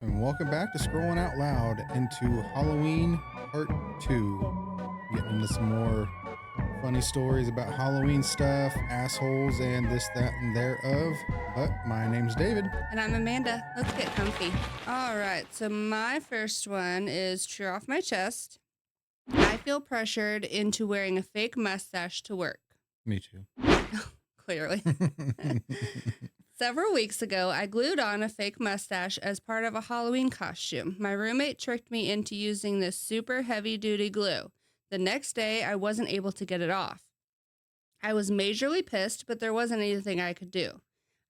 And welcome back to Scrolling Out Loud into Halloween Part 2. Getting into some more funny stories about Halloween stuff, assholes, and this, that, and thereof. But my name's David. And I'm Amanda. Let's get comfy. All right, so my first one is true off my chest. I feel pressured into wearing a fake mustache to work. Me too. Clearly. Several weeks ago, I glued on a fake mustache as part of a Halloween costume. My roommate tricked me into using this super heavy-duty glue. The next day, I wasn't able to get it off. I was majorly pissed, but there wasn't anything I could do.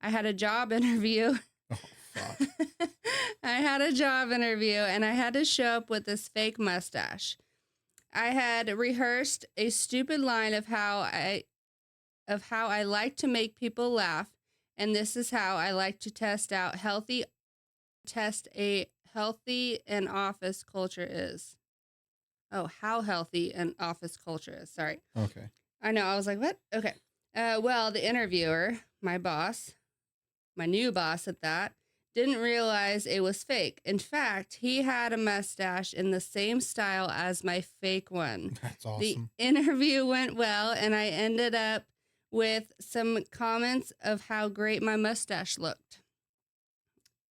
I had a job interview. Oh, fuck. I had a job interview, and I had to show up with this fake mustache. I had rehearsed a stupid line of how I like to make people laugh. And this is how I like to test a healthy and office culture is. Oh, how healthy an office culture is. Sorry. Okay. I know. I was like, what? Okay. Well, the interviewer, my boss, my new boss at that, didn't realize it was fake. In fact, he had a mustache in the same style as my fake one. That's awesome. The interview went well, and I ended up with some comments of how great my mustache looked.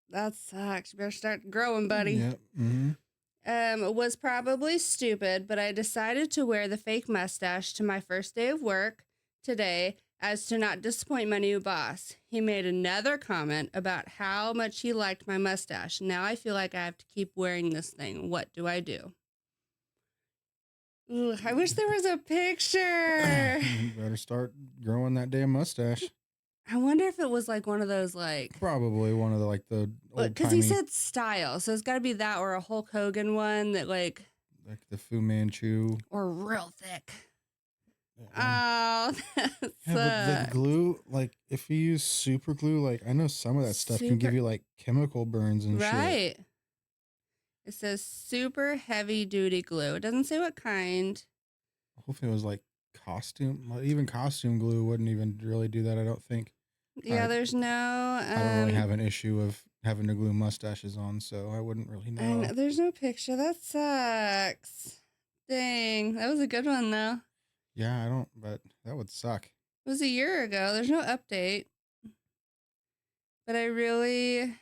That sucks. You better start growing, buddy. Yep. Mm-hmm. It was probably stupid, but I decided to wear the fake mustache to my first day of work today as to not disappoint my new boss. He made another comment about how much he liked my mustache. Now I feel like I have to keep wearing this thing. What do I do? Ooh, I wish there was a picture. You better start growing that damn mustache. I wonder if it was like one of those like... Probably one of the old Because he said style, so it's got to be that or a Hulk Hogan one that like the Fu Manchu. or real thick. Yeah. Oh, that Yeah, but the glue, like if you use super glue, like I know some of that stuff can give you like chemical burns and shit. Right. It says super heavy duty glue. It doesn't say what kind. Hopefully it was like even costume glue wouldn't even really do that, I don't think. Yeah, there's no... I don't really have an issue of having to glue mustaches on, so I wouldn't really know. And there's no picture. That sucks. Dang. That was a good one, though. Yeah, but that would suck. It was a year ago. There's no update. But I really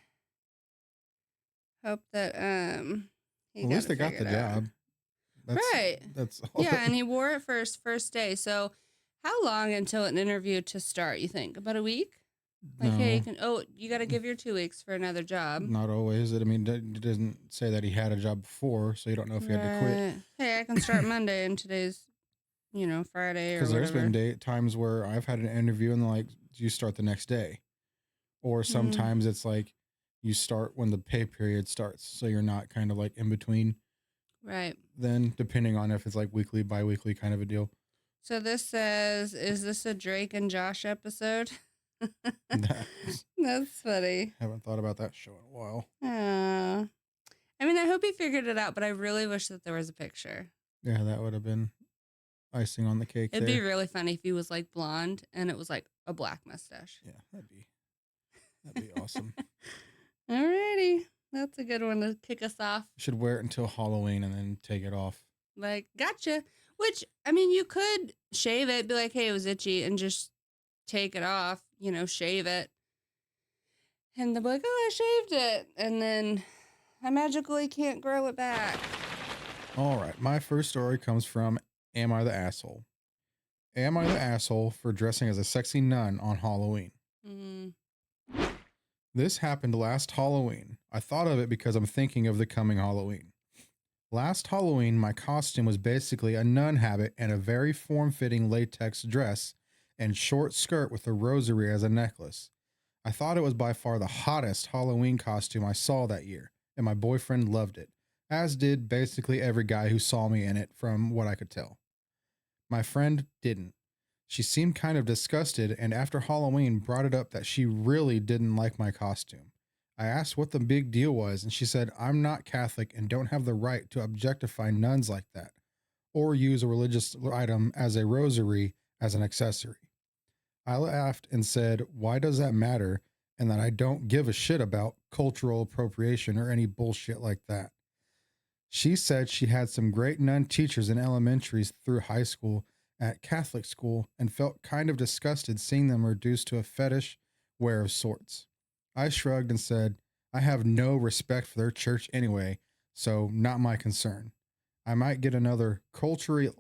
hope that At least they got the job. Right. That's all. Yeah, and he wore it first day. So how long until an interview to start, you think? About a week? Like, No, hey, you got to give your 2 weeks for another job. not always. I mean, it doesn't say that he had a job before, so you don't know if he had to quit. Hey, I can start Monday and today's, Friday or Because there's whatever. been times where I've had an interview and they're like, you start the next day. Or sometimes it's like you start when the pay period starts. So you're not kind of like in between. Right. Then depending on if it's like weekly, bi-weekly kind of a deal. So this says, is this a Drake and Josh episode? That's funny. Haven't thought about that show in a while. I mean, I hope he figured it out, but I really wish that there was a picture. Yeah, that would have been icing on the cake. It'd be really funny if he was like blonde and it was like a black mustache. Yeah, that'd be awesome. Alrighty. That's a good one to kick us off. Should wear it until Halloween and then take it off. Like, gotcha. Which, I mean, you could shave it, be like, hey, it was itchy, and just take it off, shave it. And they'll be like, oh, I shaved it. And then I magically can't grow it back. All right. My first story comes from Am I the Asshole? Am I the asshole for dressing as a sexy nun on Halloween? This happened last Halloween. I thought of it because I'm thinking of the coming Halloween. Last Halloween, my costume was basically a nun habit and a very form-fitting latex dress and short skirt with a rosary as a necklace. I thought it was by far the hottest Halloween costume I saw that year, and my boyfriend loved it, as did basically every guy who saw me in it from what I could tell. My friend didn't. She seemed kind of disgusted and after Halloween brought it up that she really didn't like my costume. I asked what the big deal was and she said, I'm not Catholic and don't have the right to objectify nuns like that or use a religious item as a rosary as an accessory. I laughed and said, why does that matter? and that I don't give a shit about cultural appropriation or any bullshit like that. She said she had some great nun teachers in elementaries through high school at Catholic school and felt kind of disgusted seeing them reduced to a fetish wear of sorts. I shrugged and said, I have no respect for their church anyway, so not my concern. I might get another culturally,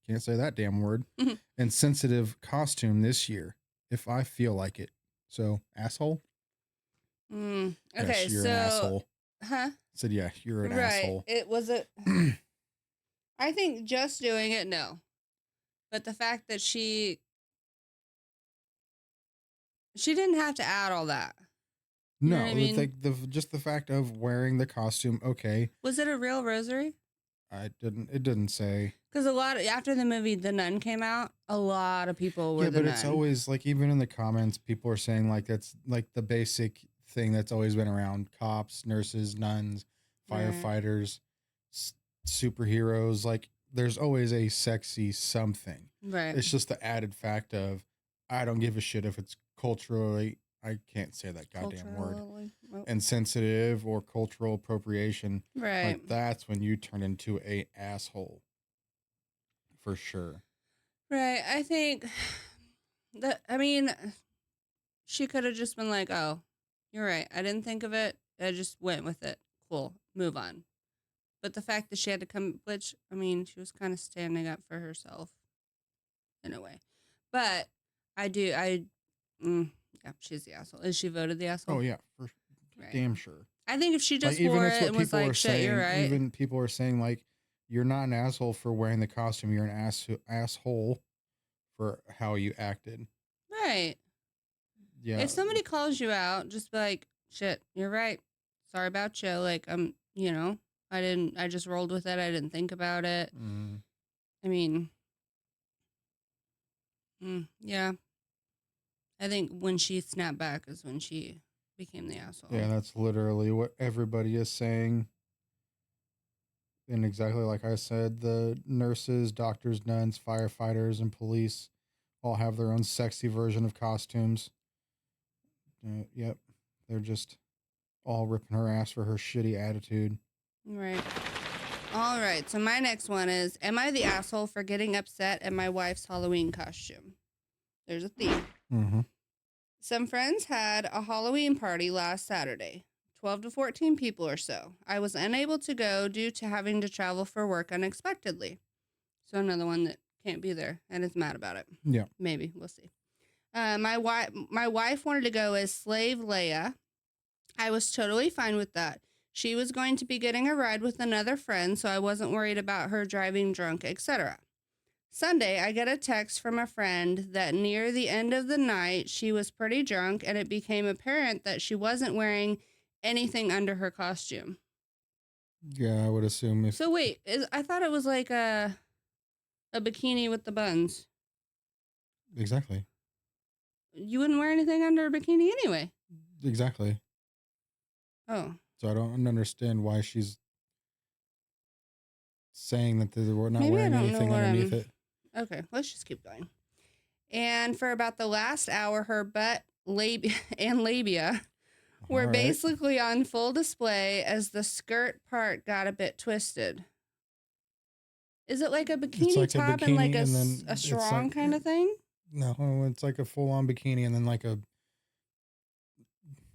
can't say that damn word, insensitive costume this year if I feel like it. So, asshole? Okay, Yes, you're so, an asshole. huh? I said, yeah, you're an Right. asshole. It was a. I think just doing it, no. But the fact that she didn't have to add all that. You know No, what I mean? just the fact of wearing the costume, okay. Was it a real rosary? It didn't say. Because after the movie The Nun came out, a lot of people were Yeah, the but nun. it's always like, even in the comments, people are saying like that's like the basic thing that's always been around: cops, nurses, nuns, firefighters, superheroes. Like, there's always a sexy something. Right. It's just the added fact of, I don't give a shit if it's culturally, I can't say that goddamn word, insensitive or cultural appropriation. Right. Like, that's when you turn into a asshole. For sure. Right. I think that, I mean, she could have just been like, oh, you're right. I didn't think of it. I just went with it. Cool. Move on. But the fact that she had to come, which, I mean, she was kind of standing up for herself in a way. But yeah, she's the asshole. Is she voted the asshole? Oh, yeah, for damn sure. I think if she just like, wore even it and was like, shit, saying, you're right. Even people are saying, like, you're not an asshole for wearing the costume. You're an asshole for how you acted. Right. Yeah. If somebody calls you out, just be like, shit, you're right. Sorry about you. Like, I just rolled with it. I didn't think about it. I mean, yeah. I think when she snapped back is when she became the asshole. Yeah, that's literally what everybody is saying. And exactly like I said, the nurses, doctors, nuns, firefighters, and police all have their own sexy version of costumes. Yep. They're just all ripping her ass for her shitty attitude. Right. All right. So my next one is, am I the asshole for getting upset at my wife's Halloween costume? There's a theme. Mm-hmm. Some friends had a Halloween party last Saturday. 12 to 14 people or so. I was unable to go due to having to travel for work unexpectedly. So another one that can't be there and is mad about it. Yeah. Maybe. We'll see. My wife wanted to go as Slave Leia. I was totally fine with that. She was going to be getting a ride with another friend, so I wasn't worried about her driving drunk, etc. Sunday, I get a text from a friend that near the end of the night, she was pretty drunk, and it became apparent that she wasn't wearing anything under her costume. Yeah, I would assume if... So wait, I thought it was like a bikini with the buns. Exactly. You wouldn't wear anything under a bikini anyway. Exactly. Oh. So I don't understand why she's saying that we're not Maybe wearing anything underneath it. Okay, let's just keep going. And for about the last hour, her butt and labia were basically on full display as the skirt part got a bit twisted. Is it like a bikini top and like a strong kind of thing? No, it's like a full-on bikini and then like a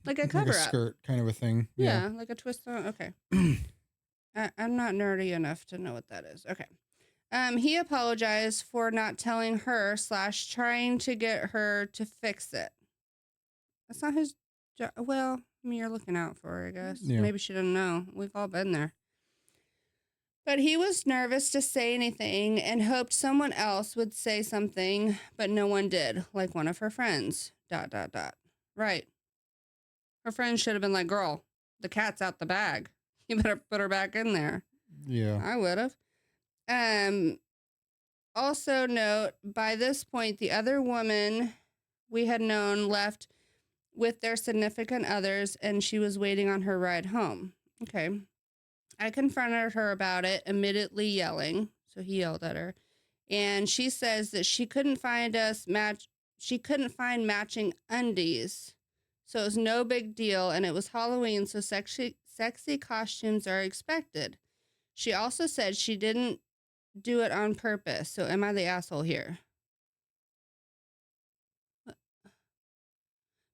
cover-up. Skirt kind of a thing. Yeah, like a twist on. Okay. I'm not nerdy enough to know what that is. Okay. He apologized for not telling her / trying to get her to fix it. That's not his job. Well, I mean, you're looking out for her, I guess. Yeah. Maybe she didn't know. We've all been there. But he was nervous to say anything and hoped someone else would say something, but no one did, like one of her friends. ... Right. Her friend should have been like, girl, the cat's out the bag. You better put her back in there. Yeah. I would have. Also note, by this point, the other woman we had known left with their significant others, and she was waiting on her ride home. Okay. I confronted her about it, immediately yelling. So he yelled at her. And she says that she couldn't find us she couldn't find matching undies. So it was no big deal, and it was Halloween, so sexy costumes are expected. She also said she didn't do it on purpose. So am I the asshole here?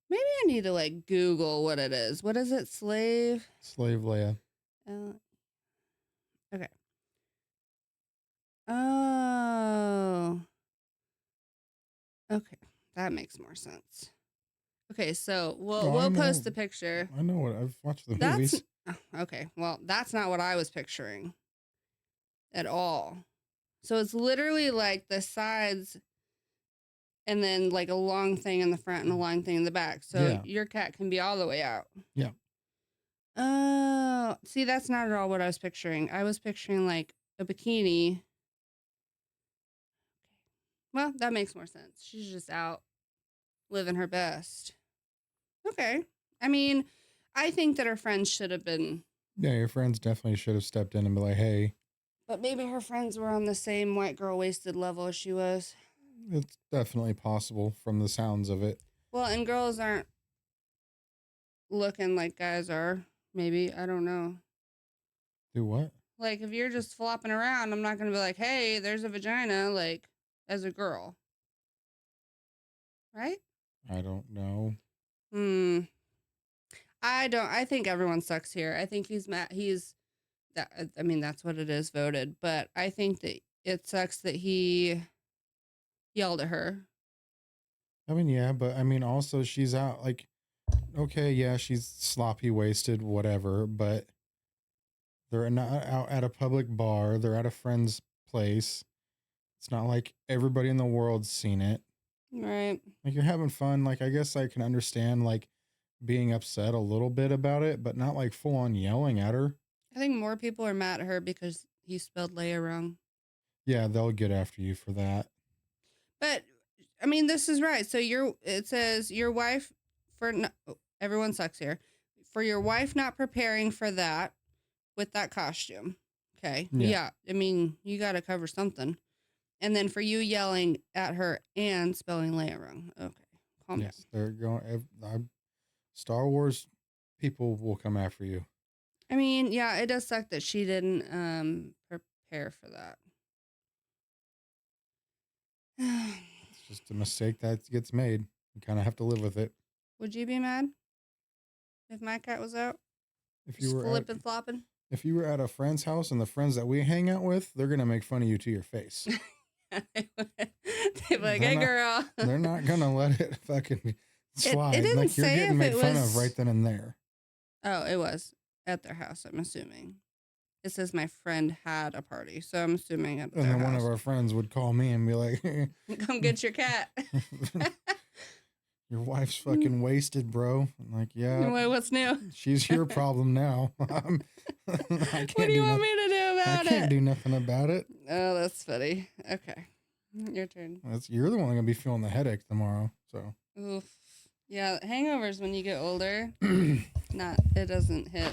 Maybe I need to like Google what it is. What is it? Slave Leia. Okay. Oh. Okay. That makes more sense. Okay, so we'll post the picture. I know what I've watched the That's movies. okay. Well, that's not what I was picturing at all. So it's literally like the sides and then like a long thing in the front and a long thing in the back. So your cat can be all the way out. Yeah. Oh, see, that's not at all what I was picturing. I was picturing like a bikini. Well, that makes more sense. She's just out living her best. Okay. I mean, I think that her friends should have been. Yeah, your friends definitely should have stepped in and be like, hey. But maybe her friends were on the same white girl wasted level as she was. It's definitely possible from the sounds of it. Well, and girls aren't looking like guys are. Maybe. I don't know. Do what? Like, if you're just flopping around, I'm not going to be like, hey, there's a vagina, like, as a girl. Right? I don't know. I think everyone sucks here. I think he's mad. I mean, that's what it is voted. But I think that it sucks that he yelled at her. I mean, yeah, but I mean, also she's out like, okay, yeah, she's sloppy, wasted, whatever, but they're not out at a public bar. They're at a friend's place. It's not like everybody in the world's seen it. Right. Like, you're having fun. Like, I guess I can understand like being upset a little bit about it, but not like full on yelling at her. I think more people are mad at her because he spelled Leia wrong. Yeah, they'll get after you for that. But I mean, this is right. So it says your wife everyone sucks here. For your wife not preparing for that with that costume. Okay. Yeah. I mean, you got to cover something. And then for you yelling at her and spelling Leia wrong. Okay. Calm down. They're going. Star Wars people will come after you. I mean, yeah, it does suck that she didn't prepare for that. It's just a mistake that gets made. You kind of have to live with it. Would you be mad if my cat was out? If you were flipping, flopping? If you were at a friend's house and the friends that we hang out with, they're gonna make fun of you to your face. They'd be like, "Hey, girl." They're not gonna let it fucking slide. It didn't like you're say getting if made it fun was... of right then and there. Oh, it was at their house. I'm assuming. It says my friend had a party, so I'm assuming at their And then house. one of our friends would call me and be like, "Come get your cat." Your wife's fucking wasted, bro. I'm like, yeah. Wait, what's new? She's your problem now. What do you want me to do about it? I can't do nothing about it. Oh, that's funny. Okay, your turn. You're the one gonna be feeling the headache tomorrow. So. Oof. Yeah, hangovers when you get older. It doesn't hit.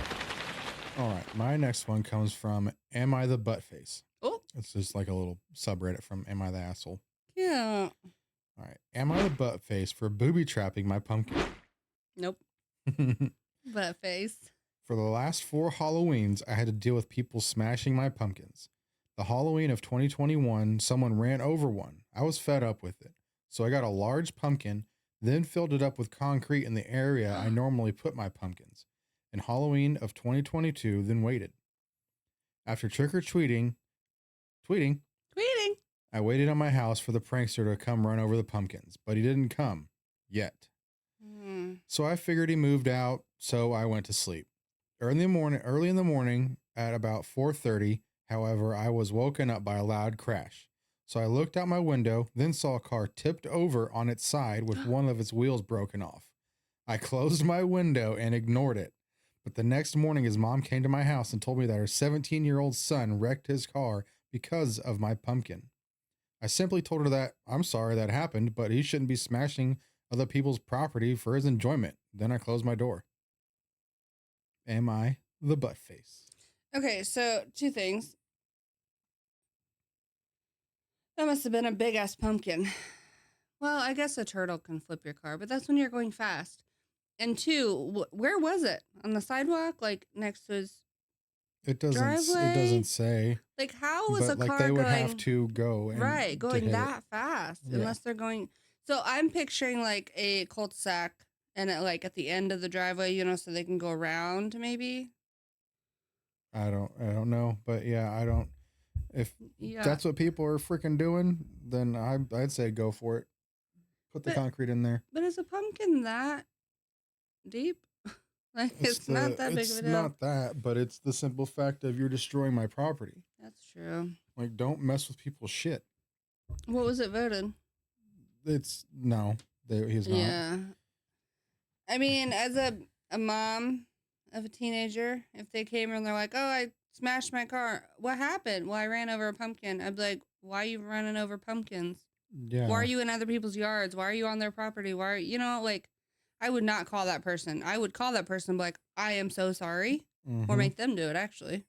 All right, my next one comes from Am I the Buttface? Oh. It's just like a little subreddit from Am I the Asshole? Yeah. All right. Am I the butt face for booby trapping my pumpkin? Nope. Butt face. For the last 4 Halloweens, I had to deal with people smashing my pumpkins. The Halloween of 2021, someone ran over one. I was fed up with it. So I got a large pumpkin, then filled it up with concrete in the area I normally put my pumpkins. In Halloween of 2022, then waited. After trick-or-treating, I waited on my house for the prankster to come run over the pumpkins, but he didn't come yet. So I figured he moved out, so I went to sleep. Early in the morning at about 4:30, however, I was woken up by a loud crash. So I looked out my window, then saw a car tipped over on its side with one of its wheels broken off. I closed my window and ignored it. But the next morning, his mom came to my house and told me that her 17-year-old son wrecked his car because of my pumpkin. I simply told her that I'm sorry that happened, but he shouldn't be smashing other people's property for his enjoyment. Then I closed my door. Am I the butt face? Okay, so 2 things. That must have been a big ass pumpkin. Well, I guess a turtle can flip your car, but that's when you're going fast. And two, where was it? On the sidewalk, like next to his It doesn't driveway? say, Like, how was a but like car they would have going to go and right, to going hit it. that fast? Yeah. Unless they're going. So I'm picturing like a cul-de-sac and like at the end of the driveway, so they can go around maybe. I don't know, but yeah, I don't. If Yeah, that's what people are freaking doing, then I'd say go for it. Put the but concrete in there. but is a pumpkin that deep? Like, it's not that big of a It's deal. not that, but it's the simple fact of you're destroying my property. That's true. Like, don't mess with people's shit. What was it voted? It's no, he's not. Yeah. I mean, as a mom of a teenager, if they came and they're like, "Oh, I smashed my car. What happened?" "Well, I ran over a pumpkin." I'd be like, "Why are you running over pumpkins? Yeah. Why are you in other people's yards? Why are you on their property? Why are like I would not call that person. I would call that person and be like, "I am so sorry." Or make them do it, actually.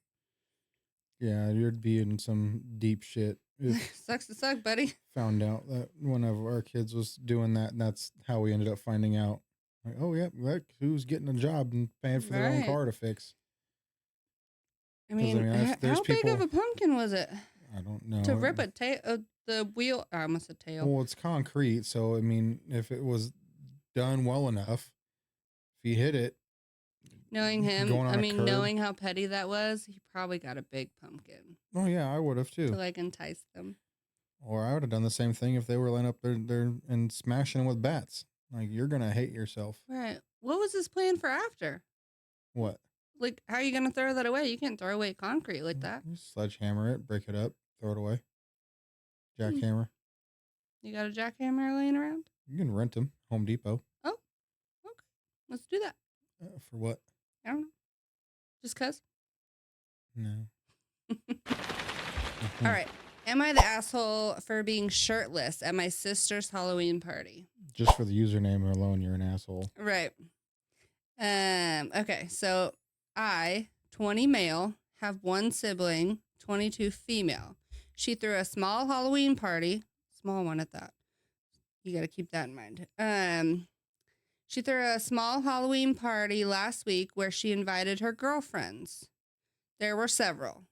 Yeah, you'd be in some deep shit if Sucks to suck, buddy. found out that one of our kids was doing that, and that's how we ended up finding out. Like, oh yeah, look who's getting a job and paying for their own Right. car to fix. I mean, there's how big of people, a pumpkin was it? I don't know. To rip a the wheel, I almost said tail. Well, it's concrete, so I mean, if it was done well enough, if he hit it, Knowing him, going on I a mean, curb. knowing how petty that was, he probably got a big pumpkin Oh yeah, I would have to too. like entice them. Or I would have done the same thing if they were laying up there and smashing them with bats. Like, you're gonna hate yourself. Right. What was his plan for after? What? Like, how are you going to throw that away? You can't throw away concrete like that. You sledgehammer it, break it up, throw it away. Jackhammer. You got a jackhammer laying around? You can rent them. Home Depot. Oh, okay. Let's do that. For what? I don't know. Just cuz? No. All right. Am I the asshole for being shirtless at my sister's Halloween party? Just for the username alone, you're an asshole. Right. Okay. So I, 20 male, have one sibling, 22 female. She threw a small Halloween party, small one at that. You got to keep that in mind. She threw a small Halloween party last week where she invited her girlfriends. There were several.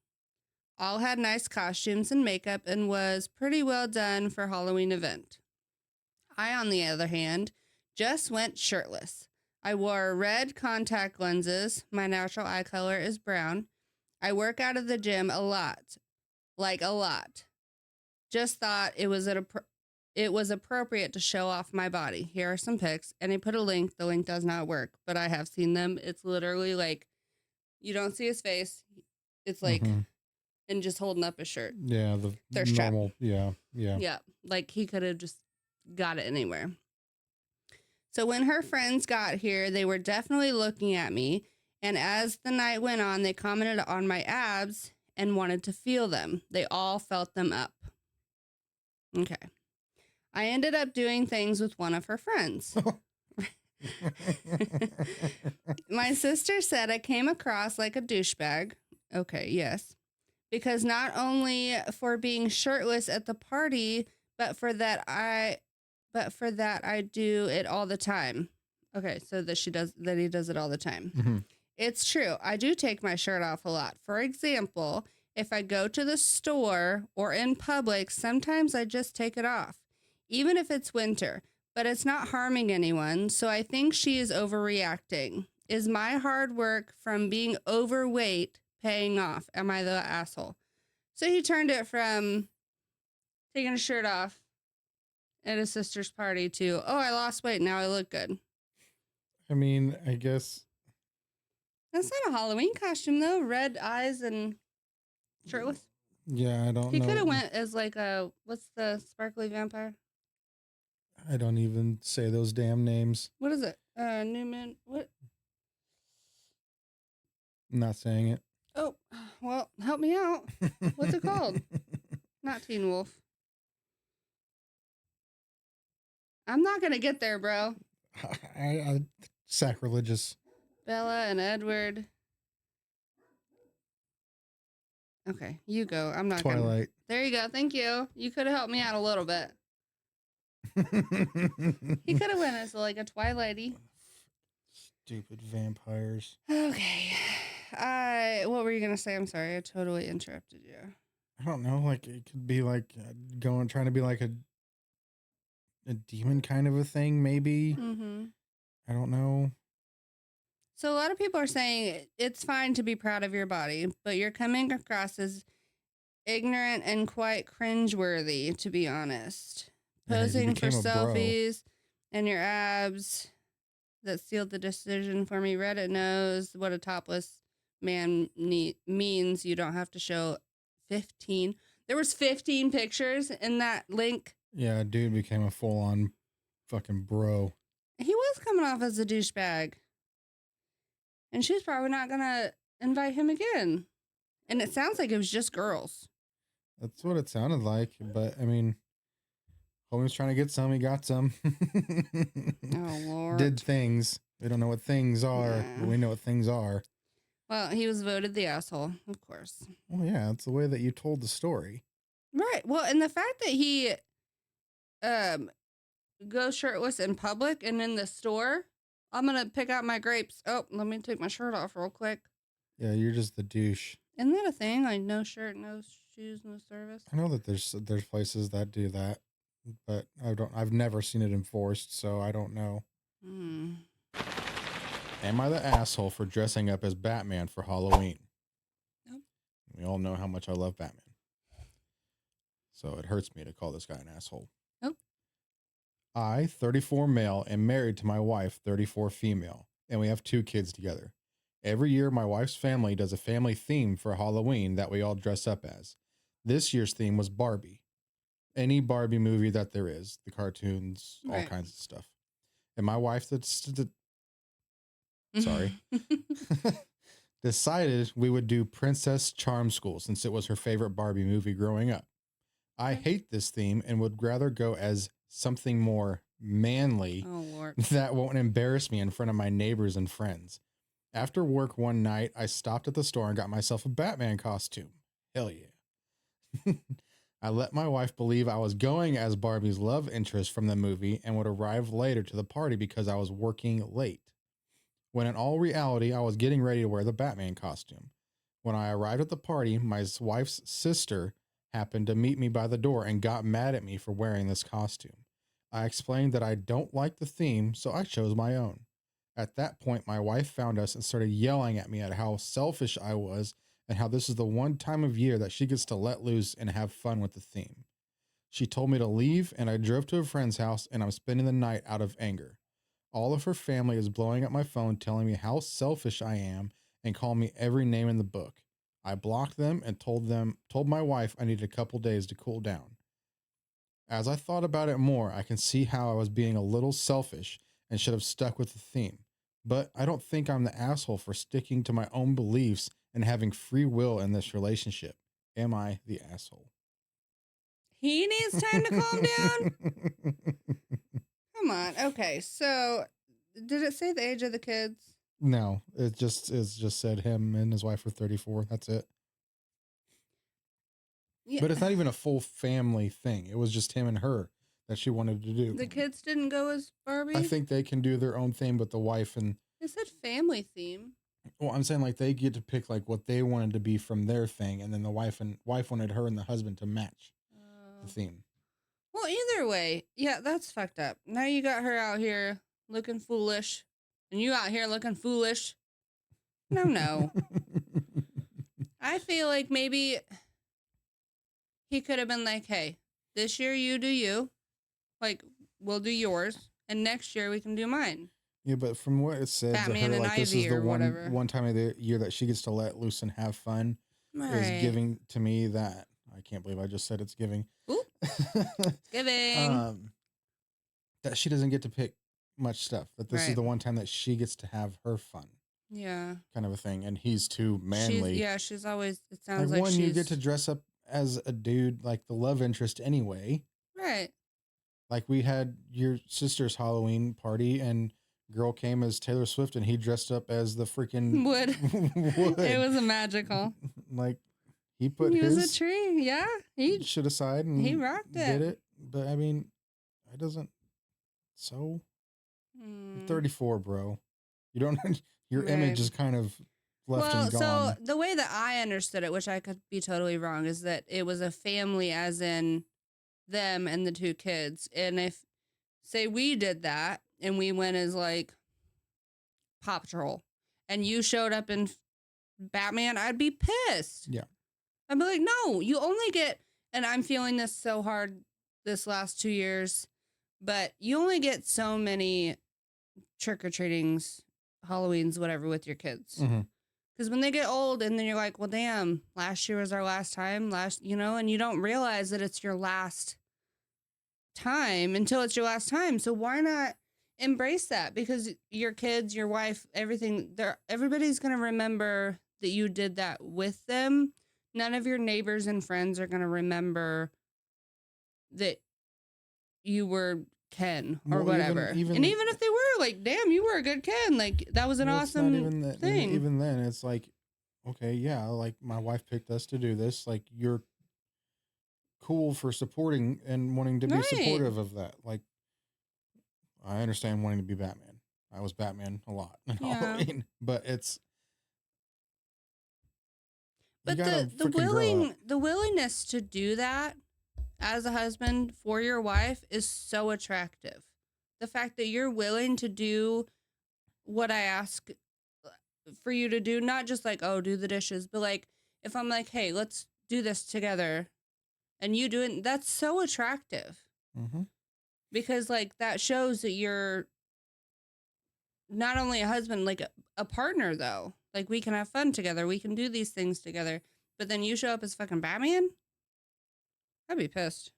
All had nice costumes and makeup and was pretty well done for Halloween event. I, on the other hand, just went shirtless. I wore red contact lenses. My natural eye color is brown. I work out of the gym a lot. Like a lot. Just thought it was appropriate to show off my body. Here are some pics. And I put a link. The link does not work, but I have seen them. It's literally like, you don't see his face. It's like, and just holding up his shirt. Yeah, the Thirst trap. normal. Yeah. Yeah, like he could have just got it anywhere. So when her friends got here, they were definitely looking at me. And as the night went on, they commented on my abs and wanted to feel them. They all felt them up. Okay. I ended up doing things with one of her friends. My sister said I came across like a douchebag. Okay, yes. Because not only for being shirtless at the party, but for that I do it all the time. Okay, so that he does it all the time. It's true. I do take my shirt off a lot. For example, if I go to the store or in public, sometimes I just take it off, even if it's winter, but it's not harming anyone. So I think she is overreacting. Is my hard work from being overweight paying off? Am I the asshole? So he turned it from taking his shirt off at his sister's party to, oh, I lost weight. Now I look good. I mean, I guess. That's not a Halloween costume, though. Red eyes and shirtless. Yeah, I don't know. He could have went as like what's the sparkly vampire? I don't even say those damn names. What is it? Newman. What? I'm not saying it. Oh, well, help me out. What's it called? Not Teen Wolf. I'm not going to get there, bro. I sacrilegious. Bella and Edward. Okay, you go. I'm not Twilight. There you go. Thank you. You could have helped me out a little bit. He could have went as like a Twilighty. Stupid vampires. Okay. What were you gonna say? I'm sorry, I totally interrupted you. I don't know. Like it could be like trying to be like a demon kind of a thing, maybe. Mm-hmm. I don't know. So a lot of people are saying it's fine to be proud of your body, but you're coming across as ignorant and quite cringeworthy, to be honest. Yeah, you Posing for became a bro. selfies and your abs that sealed the decision for me. Reddit knows what a topless man means. You don't have to show 15. There was 15 pictures in that link. Yeah, dude became a full-on fucking bro. He was coming off as a douchebag. And she's probably not going to invite him again. And it sounds like it was just girls. That's what it sounded like. But, I mean, homie was trying to get some. He got some. Oh, Lord. Did things. We don't know what things are. Yeah. But we know what things are. Well, he was voted the asshole, of course. Well, yeah, that's the way that you told the story. Right. Well, and the fact that he goes shirtless in public and in the store, I'm going to pick out my grapes. Oh, let me take my shirt off real quick. Yeah, you're just the douche. Isn't that a thing? Like no shirt, no shoes, no service? I know that there's places that do that, but I've never seen it enforced, so I don't know. Am I the asshole for dressing up as Batman for Halloween? Nope. We all know how much I love Batman. So it hurts me to call this guy an asshole. Nope. I, 34 male, am married to my wife, 34 female, and we have 2 kids together. Every year, my wife's family does a family theme for Halloween that we all dress up as. This year's theme was Barbie. Any Barbie movie that there is, the cartoons, all Right. kinds of stuff. And my wife decided we would do Princess Charm School since it was her favorite Barbie movie growing up. I hate this theme and would rather go as something more manly Oh, Lord. that won't embarrass me in front of my neighbors and friends. After work one night, I stopped at the store and got myself a Batman costume. Hell yeah. I let my wife believe I was going as Barbie's love interest from the movie and would arrive later to the party because I was working late. When in all reality, I was getting ready to wear the Batman costume. When I arrived at the party, my wife's sister happened to meet me by the door and got mad at me for wearing this costume. I explained that I don't like the theme, so I chose my own. At that point, my wife found us and started yelling at me at how selfish I was and how this is the one time of year that she gets to let loose and have fun with the theme. She told me to leave, and I drove to a friend's house, and I'm spending the night out of anger. All of her family is blowing up my phone telling me how selfish I am and calling me every name in the book. I blocked them and told my wife I needed a couple days to cool down. As I thought about it more, I can see how I was being a little selfish and should have stuck with the theme. But I don't think I'm the asshole for sticking to my own beliefs and having free will in this relationship. Am I the asshole? He needs time to calm down? Come on. Okay, so did it say the age of the kids? No, it just said him and his wife were 34. That's it. Yeah. But it's not even a full family thing. It was just him and her that she wanted to do. The kids didn't go as Barbie? I think they can do their own thing, but the wife and... It said family theme. Well, I'm saying like they get to pick like what they wanted to be from their thing, and then the wife wanted her and the husband to match the theme. Well, either way, yeah, that's fucked up. Now you got her out here looking foolish, and you out here looking foolish. No. I feel like maybe he could have been like, hey, this year you do you. Like, we'll do yours, and next year we can do mine. Yeah, but from what it said, Batman to her, and like this Ivy is the or whatever. one time of the year that she gets to let loose and have fun. Right. Is giving to me that I can't believe I just said it's giving. Ooh. Giving. That she doesn't get to pick much stuff. That this Right. is the one time that she gets to have her fun. Yeah. Kind of a thing, and he's too manly. She's always. It sounds like like one, she's you get to dress up as a dude, like the love interest anyway. right. Like we had your sister's Halloween party, and girl came as Taylor Swift, and he dressed up as the freaking Wood. wood. It was a magical. Like he put He his was a tree. Yeah. He shit aside and rocked it. did it. But I mean, It doesn't. So you're Hmm. 34, bro. You don't. Your image Right. is kind of left Well, and so gone. the way that I understood it, which I could be totally wrong, is that it was a family, as in them and the two kids. And if, say, we did that and we went as like Paw Patrol, and you showed up in Batman, I'd be pissed. Yeah. I'd be like, no, you only get, and I'm feeling this so hard this last 2 years, but you only get so many trick or treatings, Halloweens, whatever, with your kids. Mm-hmm. Because when they get old and then you're like, well, damn, last year was our last time, and you don't realize that it's your last time until it's your last time. So why not embrace that? Because your kids, your wife, everybody's going to remember that you did that with them. None of your neighbors and friends are going to remember that you were Ken or Well, whatever. And even if they were like, damn, you were a good Ken. Like, that was an awesome it's not even that, thing. Even then, it's like, okay, yeah, like my wife picked us to do this. Like, you're cool for supporting and wanting to be Right. supportive of that. Like, I understand wanting to be Batman. I was Batman a lot in Yeah. Halloween, but it's. But the willingness to do that as a husband for your wife is so attractive. The fact that you're willing to do what I ask for you to do, not just like, oh, do the dishes, but like if I'm like, hey, let's do this together, and you do it, that's so attractive. Mm-hmm. Because like that shows that you're not only a husband, like a partner though. Like we can have fun together, we can do these things together. But then you show up as fucking Batman? I'd be pissed.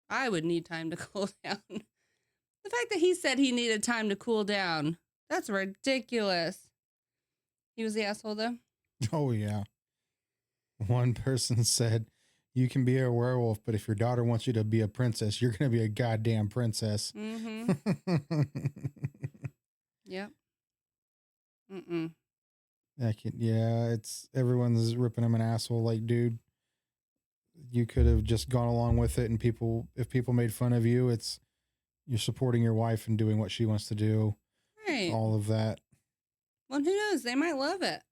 I would need time to cool down. The fact that he said he needed time to cool down, that's ridiculous. He was the asshole though? Oh, yeah. One person said, you can be a werewolf, but if your daughter wants you to be a princess, you're going to be a goddamn princess. Mm-hmm. Yep. Mm-mm. It's everyone's ripping him an asshole. Like, dude, you could have just gone along with it. And if people made fun of you, you're supporting your wife and doing what she wants to do. Right. All of that. Well, who knows? They might love it.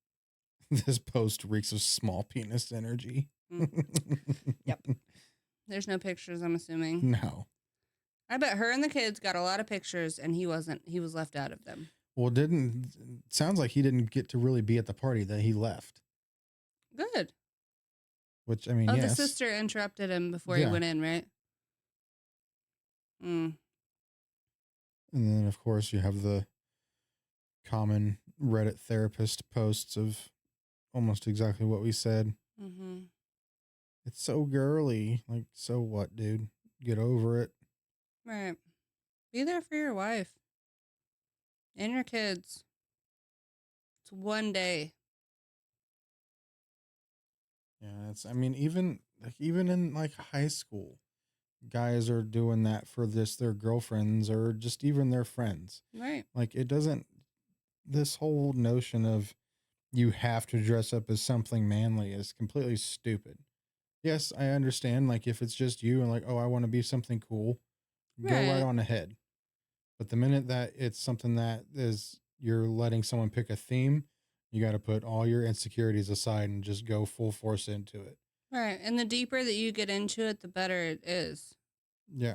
This post reeks of small penis energy. Yep. There's no pictures, I'm assuming. No. I bet her and the kids got a lot of pictures and he wasn't. He was left out of them. Well, sounds like he didn't get to really be at the party that he left. Good. Which, I mean, yes. yes. The sister interrupted him before he went in, right? And then, of course, you have the common Reddit therapist posts of almost exactly what we said. Mm-hmm. It's so girly. Like, so what, dude? Get over it. Right. Be there for your wife and your kids. It's one day. Yeah, even in like high school, guys are doing that for their girlfriends or just even their friends. Right. Like, this whole notion of you have to dress up as something manly is completely stupid. Yes, I understand. Like, if it's just you and like, oh, I want to be something cool, go right on ahead. But the minute that it's something that you're letting someone pick a theme, you got to put all your insecurities aside and just go full force into it. Right. And the deeper that you get into it, the better it is. Yeah.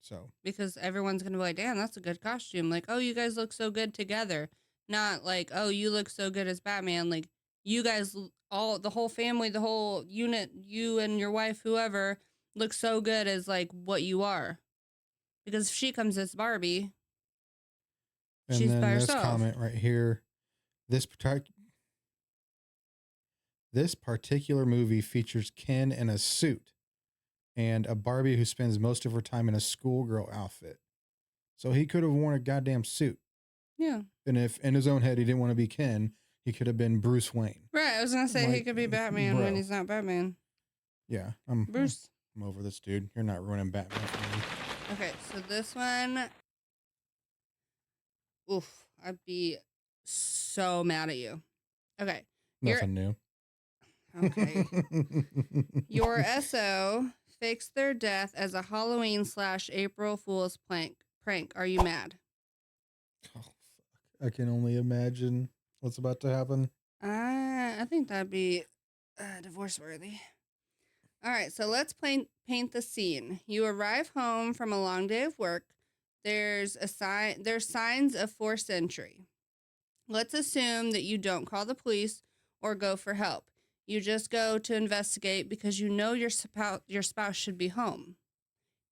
So. Because everyone's going to be like, damn, that's a good costume. Like, oh, you guys look so good together. Not like, oh, you look so good as Batman. Like, you guys, the whole family, the whole unit, you and your wife, whoever, look so good as like what you are. Because if she comes as Barbie, she's by herself. And then this comment right here, this particular movie features Ken in a suit and a Barbie who spends most of her time in a schoolgirl outfit. So he could have worn a goddamn suit. Yeah. And if in his own head he didn't want to be Ken, he could have been Bruce Wayne. Right. I was going to say he could be Batman when he's not Batman. Yeah. Bruce. I'm over this, dude. You're not ruining Batman for me. Okay. So this one. Oof. I'd be so mad at you. Okay. Nothing new. Okay. Your SO fakes their death as a Halloween/April Fool's prank. Are you mad? Oh, fuck. I can only imagine what's about to happen. I think that'd be divorce worthy. All right, so let's paint the scene. You arrive home from a long day of work. There's signs of forced entry. Let's assume that you don't call the police or go for help. You just go to investigate because you know your spouse should be home.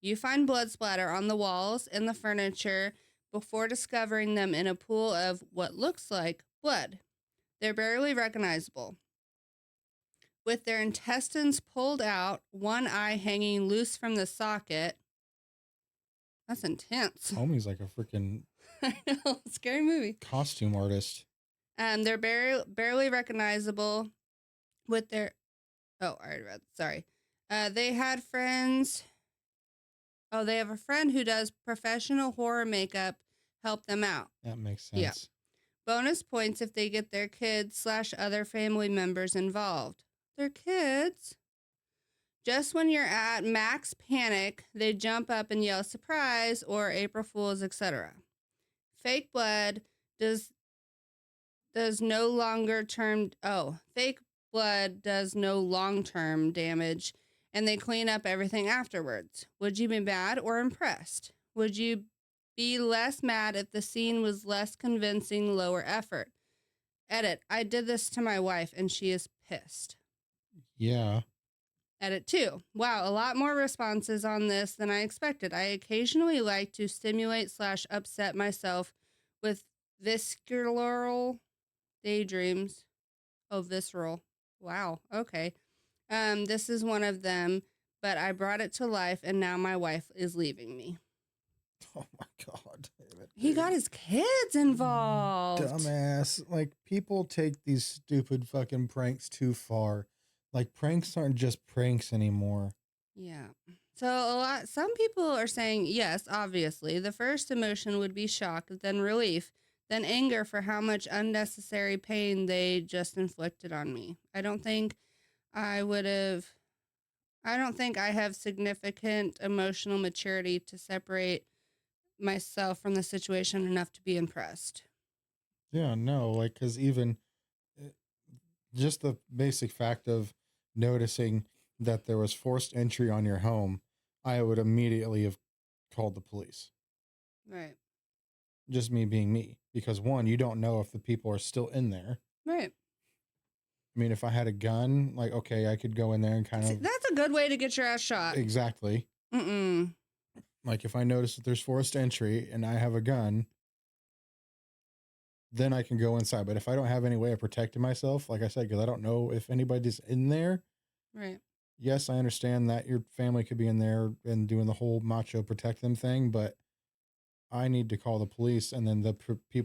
You find blood splatter on the walls and the furniture before discovering them in a pool of what looks like blood. They're barely recognizable. With their intestines pulled out, one eye hanging loose from the socket. That's intense. Homie's like a freaking I know, scary movie. costume artist. They're barely recognizable with their... Oh, I already read. Sorry. They had friends... Oh, they have a friend who does professional horror makeup help them out. That makes sense. Yeah. Bonus points if they get their kids/other family members involved. Their kids? Just when you're at max panic, they jump up and yell surprise or April Fools, etc. Fake blood does no longer term... Oh, fake blood does no long-term damage, and they clean up everything afterwards. Would you be mad or impressed? Would you be less mad if the scene was less convincing, lower effort? Edit, I did this to my wife and she is pissed. Yeah. Edit 2. Wow, a lot more responses on this than I expected. I occasionally like to stimulate/upset myself with visceral daydreams. Oh, visceral. Wow, okay. This is one of them, but I brought it to life and now my wife is leaving me. Oh my God. He got his kids involved. Dumbass. Like, people take these stupid fucking pranks too far. Like, pranks aren't just pranks anymore. Yeah. So some people are saying, yes, obviously. The first emotion would be shock, then relief, then anger for how much unnecessary pain they just inflicted on me. I don't think I have significant emotional maturity to separate myself from the situation enough to be impressed. Yeah, no, like, because even just the basic fact of noticing that there was forced entry on your home, I would immediately have called the police. Right. Just me being me. Because one, you don't know if the people are still in there. Right. I mean, if I had a gun, like, okay, I could go in there and kind of... That's a good way to get your ass shot. Exactly. Like, if I notice that there's forced entry and I have a gun, then I can go inside. But if I don't have any way of protecting myself, like I said, because I don't know if anybody's in there. Right. Yes, I understand that your family could be in there and doing the whole macho protect them thing, but I need to call the police and then the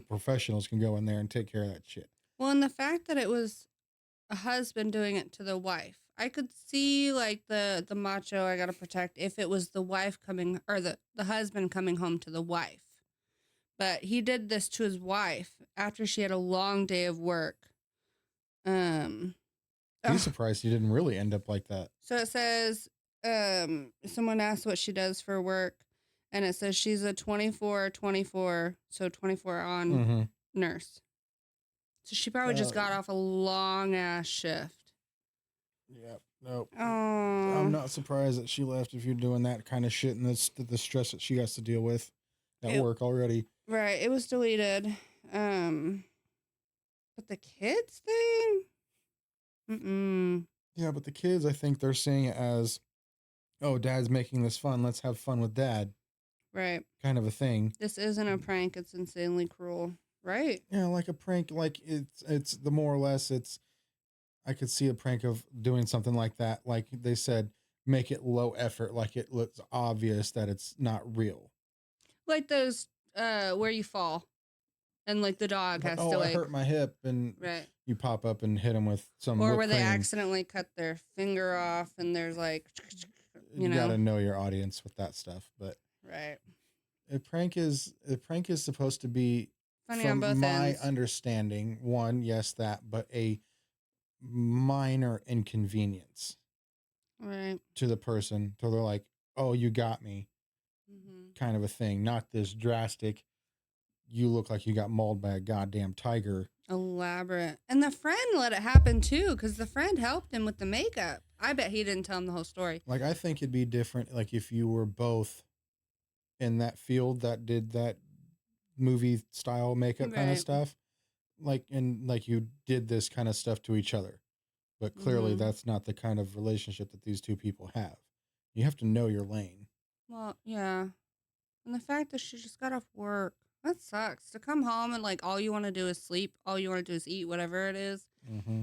professionals can go in there and take care of that shit. Well, and the fact that it was a husband doing it to the wife, I could see like the macho I gotta protect if it was the wife coming or the husband coming home to the wife. But he did this to his wife after she had a long day of work. He's surprised he didn't really end up like that. So it says, someone asked what she does for work, and it says she's a 24, so 24 on nurse. So she probably just got off a long ass shift. Yep. Nope. Oh. I'm not surprised that she left if you're doing that kind of shit and the stress that she has to deal with at work already. Right. It was deleted. But the kids thing? Yeah, but the kids, I think they're seeing it as, oh, dad's making this fun. Let's have fun with dad. Right. Kind of a thing. This isn't a prank. It's insanely cruel. Right. Yeah, like a prank. Like it's the more or less I could see a prank of doing something like that. Like they said, make it low effort. Like it looks obvious that it's not real. Like those, where you fall. And like the dog has to like... I hurt my hip and right. You pop up and hit them with some or whipped where they cream. accidentally cut their finger off and there's like, you gotta know your audience with that stuff. But right. A prank is supposed to be funny from on both my ends. understanding. One, yes, that, but a minor inconvenience. Right. to the person till they're like, oh, you got me, Mm-hmm. kind of a thing. Not this drastic, you look like you got mauled by a goddamn tiger. Elaborate. And the friend let it happen too, because the friend helped him with the makeup. I bet he didn't tell him the whole story. Like, I think it'd be different, like, if you were both in that field that did that movie style makeup kind of Right. stuff. Like, and like you did this kind of stuff to each other. But clearly, Mm-hmm. that's not the kind of relationship that these two people have. You have to know your lane. Well, yeah. And the fact that she just got off work, that sucks. To come home and like all you want to do is sleep, all you want to do is eat, whatever it is. Mm-hmm.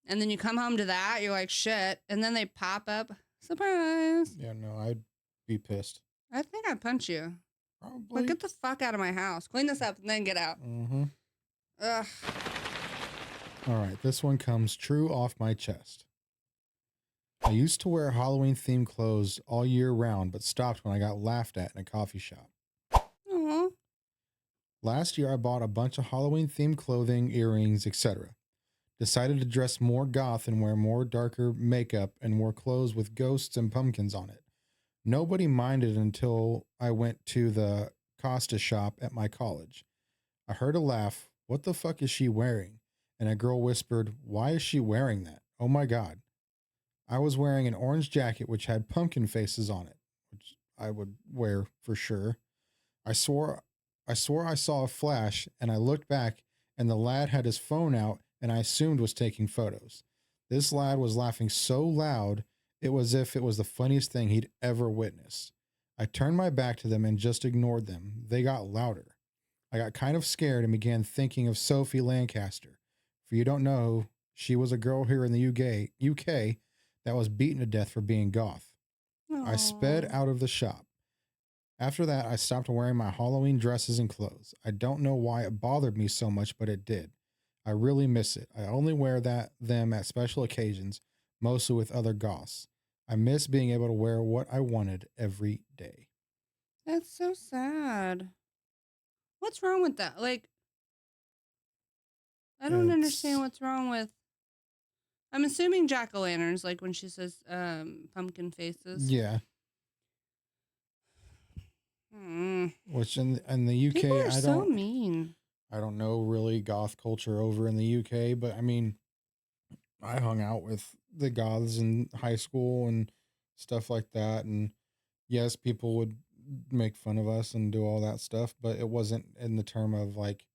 And then you come home to that, you're like, shit. And then they pop up, surprise. Yeah, no, I'd be pissed. I think I'd punch you. Probably. Like, get the fuck out of my house. Clean this up and then get out. Mm-hmm. Ugh. All right, this one comes true off my chest. I used to wear Halloween themed clothes all year round, but stopped when I got laughed at in a coffee shop. Aw. Last year, I bought a bunch of Halloween themed clothing, earrings, etc. Decided to dress more goth and wear more darker makeup and wore clothes with ghosts and pumpkins on it. Nobody minded until I went to the Costa shop at my college. I heard a laugh. What the fuck is she wearing? And a girl whispered, why is she wearing that? Oh my God. I was wearing an orange jacket which had pumpkin faces on it, which I would wear for sure. I swore I saw a flash and I looked back and the lad had his phone out and I assumed was taking photos. This lad was laughing so loud it was as if it was the funniest thing he'd ever witnessed. I turned my back to them and just ignored them. They got louder. I got kind of scared and began thinking of Sophie Lancaster. For you don't know, she was a girl here in the UK that was beaten to death for being goth. I sped Aw. out of the shop. After that, I stopped wearing my Halloween dresses and clothes. I don't know why it bothered me so much, but it did. I really miss it. I only wear them at special occasions, mostly with other goths. I miss being able to wear what I wanted every day. That's so sad. What's wrong with that? Like, I don't understand It's what's wrong with. I'm assuming jack-o'-lanterns, like when she says pumpkin faces. yeah, Mm. which in the People UK, are so mean. I don't know really goth culture over in the UK, but I mean, I hung out with the goths in high school and stuff like that. And yes, people would make fun of us and do all that stuff, but it wasn't in the term of like,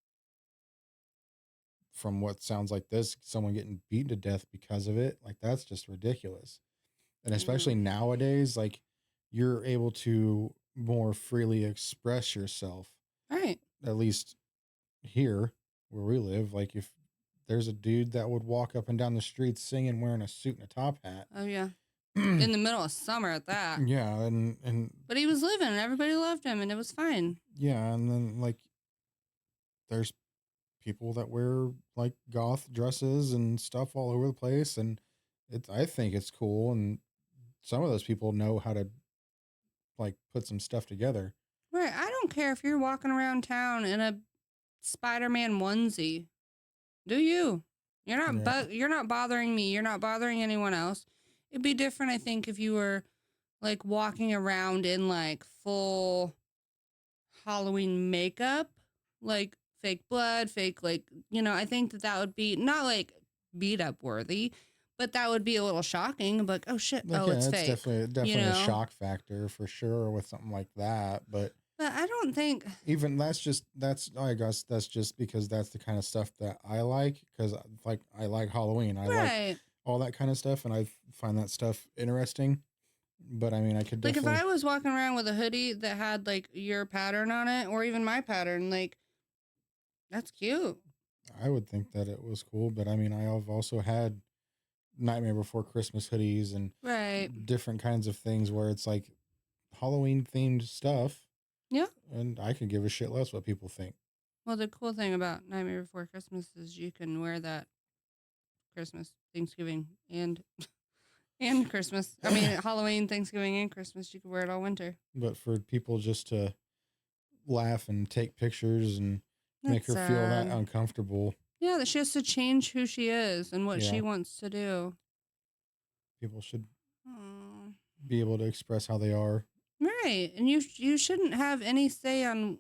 from what sounds like this, someone getting beaten to death because of it. Like, that's just ridiculous. And especially Mm. nowadays, like, you're able to more freely express yourself, Right. at least here where we live. Like, if there's a dude that would walk up and down the street singing wearing a suit and a top hat. Oh, yeah. In the middle of summer at that. Yeah, and But he was living and everybody loved him and it was fine. yeah, and then like there's people that wear like goth dresses and stuff all over the place, and I think it's cool, and some of those people know how to like put some stuff together. Right. I don't care if you're walking around town in a Spider-Man onesie. Do you? Yeah, You're not bothering me. You're not bothering anyone else. It'd be different, I think, if you were like walking around in like full Halloween makeup, like fake blood, fake like, I think that would be not like beat up worthy, but that would be a little shocking. Like, oh shit, like oh yeah, it's it's fake. definitely a shock factor for sure with something like that. But But I don't think. even that's I guess that's just because that's the kind of stuff that I like, because like I like Halloween, I like Right. all that kind of stuff, and I find that stuff interesting. But I mean, I could Like if definitely. I was walking around with a hoodie that had like your pattern on it or even my pattern, like that's cute. I would think that it was cool, but I mean, I have also had Nightmare Before Christmas hoodies and Right. different kinds of things where it's like Halloween themed stuff, Yeah. and I could give a shit less what people think. Well, the cool thing about Nightmare Before Christmas is you can wear that Christmas, Thanksgiving, and Christmas. I mean, Halloween, Thanksgiving, and Christmas. You can wear it all winter. But for people just to laugh and take pictures and make That's her feel that sad. uncomfortable, Yeah, that she has to change who she is and what yeah, she wants to do. people should Aw. be able to express how they are. Right. And you shouldn't have any say on.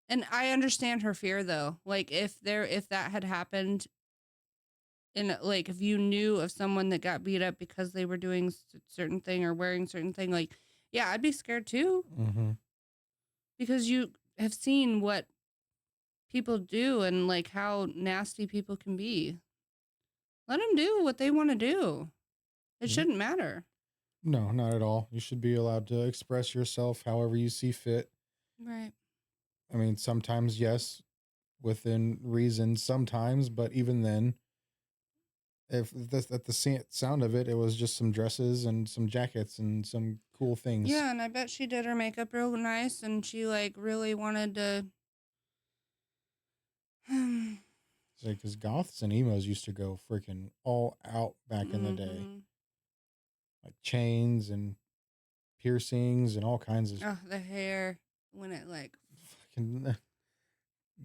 And I understand her fear though. Like if that had happened in like if you knew of someone that got beat up because they were doing certain thing or wearing certain thing, like yeah, I'd be scared too Mm-hmm. because you have seen what people do and like how nasty people can be. Let them do what they want to do. It shouldn't matter. No, not at all. You should be allowed to express yourself however you see fit. Right. I mean, sometimes, yes, within reason, sometimes, but even then, if that's at the sound of it, it was just some dresses and some jackets and some cool things. Yeah, and I bet she did her makeup real nice and she like really wanted to. Because goths and emos used to go freaking all out back in the day, like chains and piercings and all kinds of Oh, the hair when it like. fucking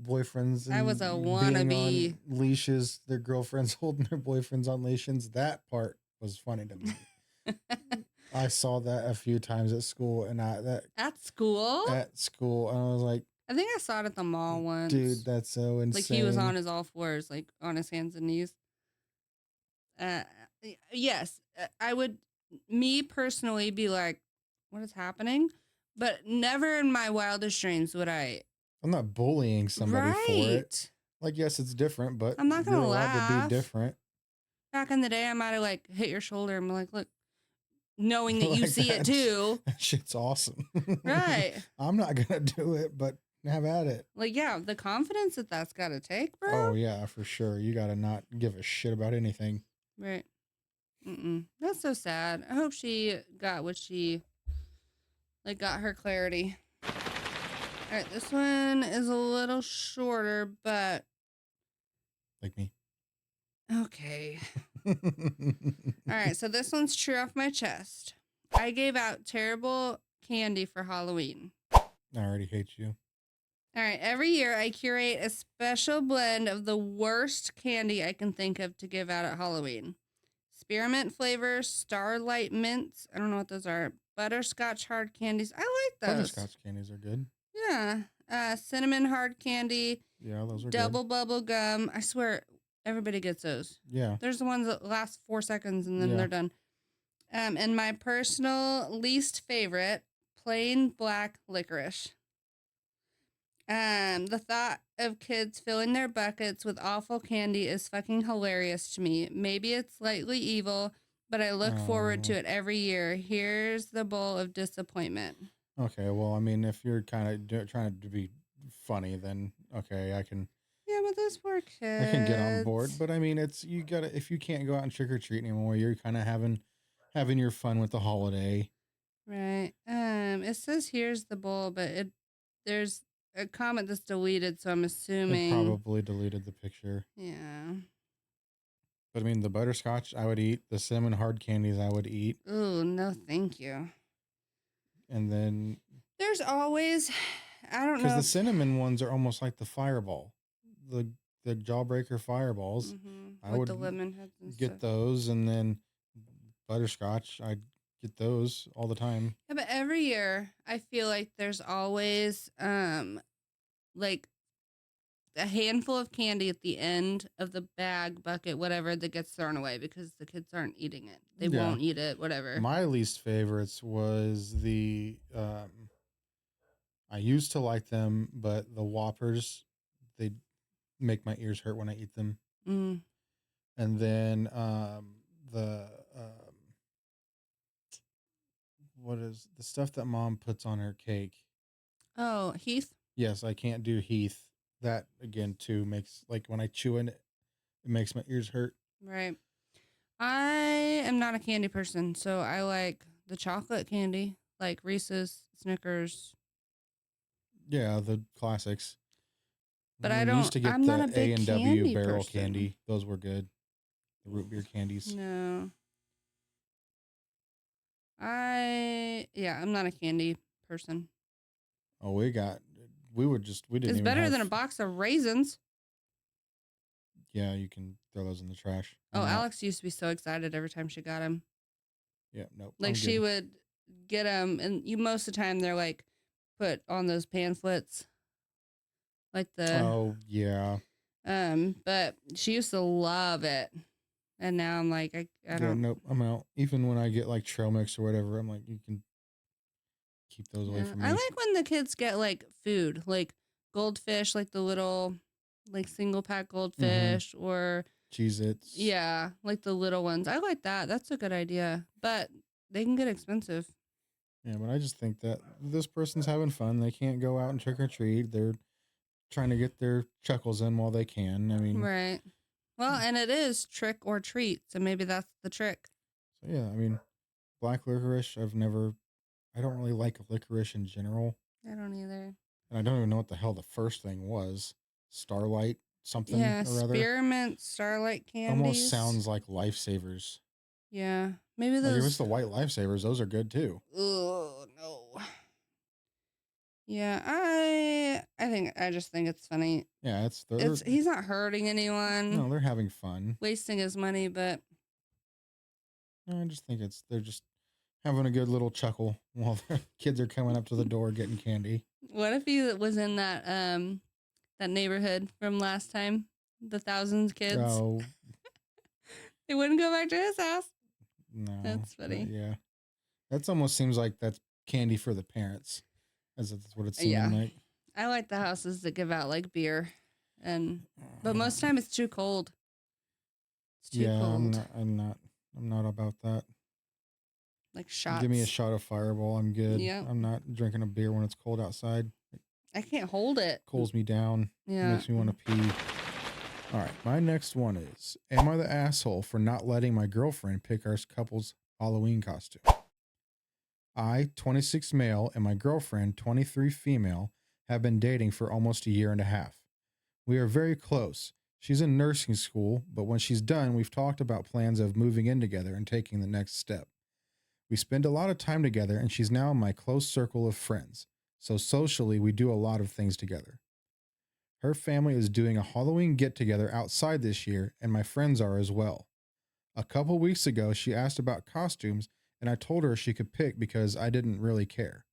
boyfriends I was a and being on wannabe. leashes, their girlfriends holding their boyfriends on leashes. That part was funny to me. I saw that a few times at school, and At school? and I was like, I think I saw it at the mall once. dude, that's so insane. Like he was on his all fours, like on his hands and knees. Yes, I would, me personally, be like, what is happening? But never in my wildest dreams would I. I'm not bullying somebody for it. Right. Like, yes, it's different, but I'm not gonna you're allowed to laugh. be different. Back in the day, I might have like hit your shoulder and be like, look, knowing that you Like see it too. That shit's awesome. Right. I'm not gonna do it, but have at it. Like, yeah, the confidence that that's got to take, bro. Oh yeah, for sure. You gotta not give a shit about anything. Right. That's so sad. I hope she got what she, like, got her clarity. All right, this one is a little shorter, but Like me. okay. All right, so this one's true off my chest. I gave out terrible candy for Halloween. I already hate you. All right, every year I curate a special blend of the worst candy I can think of to give out at Halloween. Spearmint flavors, Starlight mints. I don't know what those are. Butterscotch hard candies. I like those. Butterscotch candies are good. Yeah. Cinnamon hard candy. Yeah, those are Double bubble gum. I swear, everybody gets those. Yeah. There's the ones that last 4 seconds and then they're done. And my personal least favorite, plain black licorice. The thought of kids filling their buckets with awful candy is fucking hilarious to me. Maybe it's slightly evil, but I look forward to it every year. Here's the bowl of disappointment. Okay, well, I mean, if you're kind of trying to be funny, then okay, I can. Yeah, but those poor kids. I can get on board, but I mean, it's you gotta if you can't go out and trick or treat anymore, you're kind of having your fun with the holiday. Right. It says here's the bowl, but there's a comment that's deleted, so I'm assuming It probably deleted the picture. Yeah. But I mean, the butterscotch I would eat, the cinnamon hard candies I would eat. Ooh, no, thank you. And then there's always, I don't know. Because the cinnamon ones are almost like the fireball, the jawbreaker fireballs. I would the lemon heads and get stuff. those, and then butterscotch. I'd get those all the time. Yeah, but every year I feel like there's always like a handful of candy at the end of the bag, bucket, whatever, that gets thrown away because the kids aren't eating it. They won't eat it, whatever. My least favorites was the I used to like them, but the Whoppers, they make my ears hurt when I eat them. And then the what is the stuff that Mom puts on her cake? Oh, Heath? Yes, I can't do Heath. That again too makes, like, when I chew in it, it makes my ears hurt. Right. I am not a candy person, so I like the chocolate candy, like Reese's, Snickers. Yeah, the classics. But I used to get the A&W barrel candy. Those were good. The root beer candies. No. I'm not a candy person. Oh, we didn't It's even better than a box of raisins. Yeah, you can throw those in the trash. Oh, Alex used to be so excited every time she got him. Yeah, nope. Like I'm she good. would get them, and you most of the time they're like put on those pamphlets, like the Oh yeah. But she used to love it, and now I'm like I Yeah, don't. nope. I'm out. Even when I get like trail mix or whatever, I'm like, you can keep those away Yeah, from I me. like when the kids get like food, like goldfish, like the little, like single pack Mm-hmm. goldfish, or Cheez-Its. yeah, like the little ones. I like that. That's a good idea, but they can get expensive. Yeah, but I just think that this person's having fun. They can't go out and trick or treat. They're trying to get their chuckles in while they can. I mean, Right. Well, and it is trick or treat, so maybe that's the trick. so yeah, I mean, black licorice, I don't really like licorice in general. I don't either. And I don't even know what the hell the first thing was. Starlight something Yeah, or other. spearmint starlight Almost candies. sounds like lifesavers. Yeah, maybe Like if it's those. the white lifesavers, those are good too. Oh no. Yeah, I just think it's funny. Yeah, He's not hurting anyone, no, they're having fun. wasting his money, but I just think they're just having a good little chuckle while the kids are coming up to the door getting candy. what if he was in that neighborhood from last time? The thousands kids. Oh They wouldn't go back to his house. no, That's funny. yeah, that's almost seems like that's candy for the parents, as that's what it's seeming Yeah. like. I like the houses that give out like beer but I most of the don't. time it's too cold. It's too Yeah, cold. I'm not about that. Like Give me a shots. shot of Fireball. I'm good. Yeah. I'm not drinking a beer when it's cold outside. It I can't hold it. cools me down. Yeah. Makes me want to pee. All right, my next one is: am I the asshole for not letting my girlfriend pick our couple's Halloween costume? I, 26 male, and my girlfriend, 23 female, have been dating for almost a year and a half. We are very close. She's in nursing school, but when she's done, we've talked about plans of moving in together and taking the next step. We spend a lot of time together, and she's now in my close circle of friends. So socially, we do a lot of things together. Her family is doing a Halloween get together outside this year, and my friends are as well. A couple weeks ago, she asked about costumes, and I told her she could pick because I didn't really care.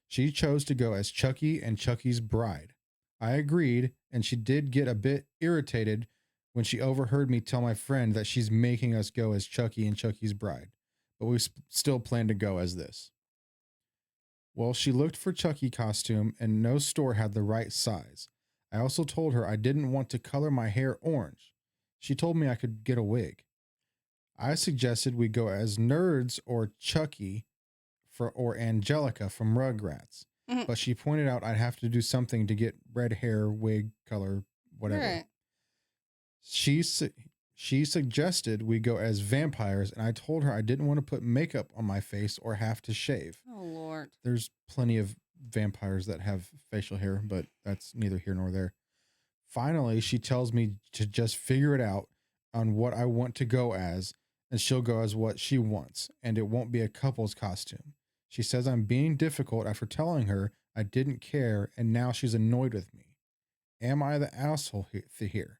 She chose to go as Chucky and Chucky's bride. I agreed, and she did get a bit irritated when she overheard me tell my friend that she's making us go as Chucky and Chucky's bride, but we still plan to go as this. Well, she looked for Chucky costume, and no store had the right size. I also told her I didn't want to color my hair orange. She told me I could get a wig. I suggested we go as Nerds or Chucky or Angelica from Rugrats, Mhm. but she pointed out I'd have to do something to get red hair, wig color, whatever. Right. She she suggested we go as vampires, and I told her I didn't want to put makeup on my face or have to shave. Oh Lord. There's plenty of vampires that have facial hair, but that's neither here nor there. Finally, she tells me to just figure it out on what I want to go as, and she'll go as what she wants, and it won't be a couple's costume. She says I'm being difficult after telling her I didn't care, and now she's annoyed with me. Am I the asshole here?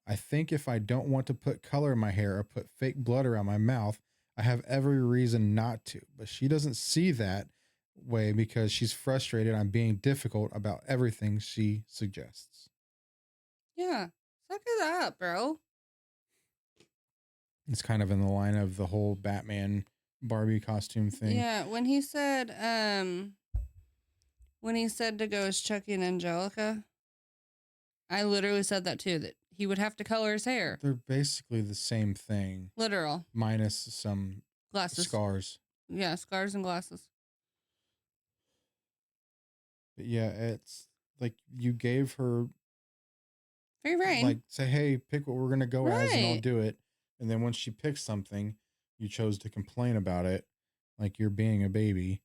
I think if I don't want to put color in my hair or put fake blood around my mouth, I have every reason not to. But she doesn't see that way because she's frustrated I'm being difficult about everything she suggests. Yeah. Suck it up, bro. It's kind of in the line of the whole Batman Barbie costume thing. Yeah. When he said to go as Chucky and Angelica, I literally said that too, that he would have to color his hair. They're basically the same thing, Literal. minus some Glasses. scars. Yeah, scars and glasses. But yeah, it's like you gave her Free reign. like say, hey, pick what we're gonna go as, and I'll Right. do it. And then once she picks something, you chose to complain about it, like you're being a baby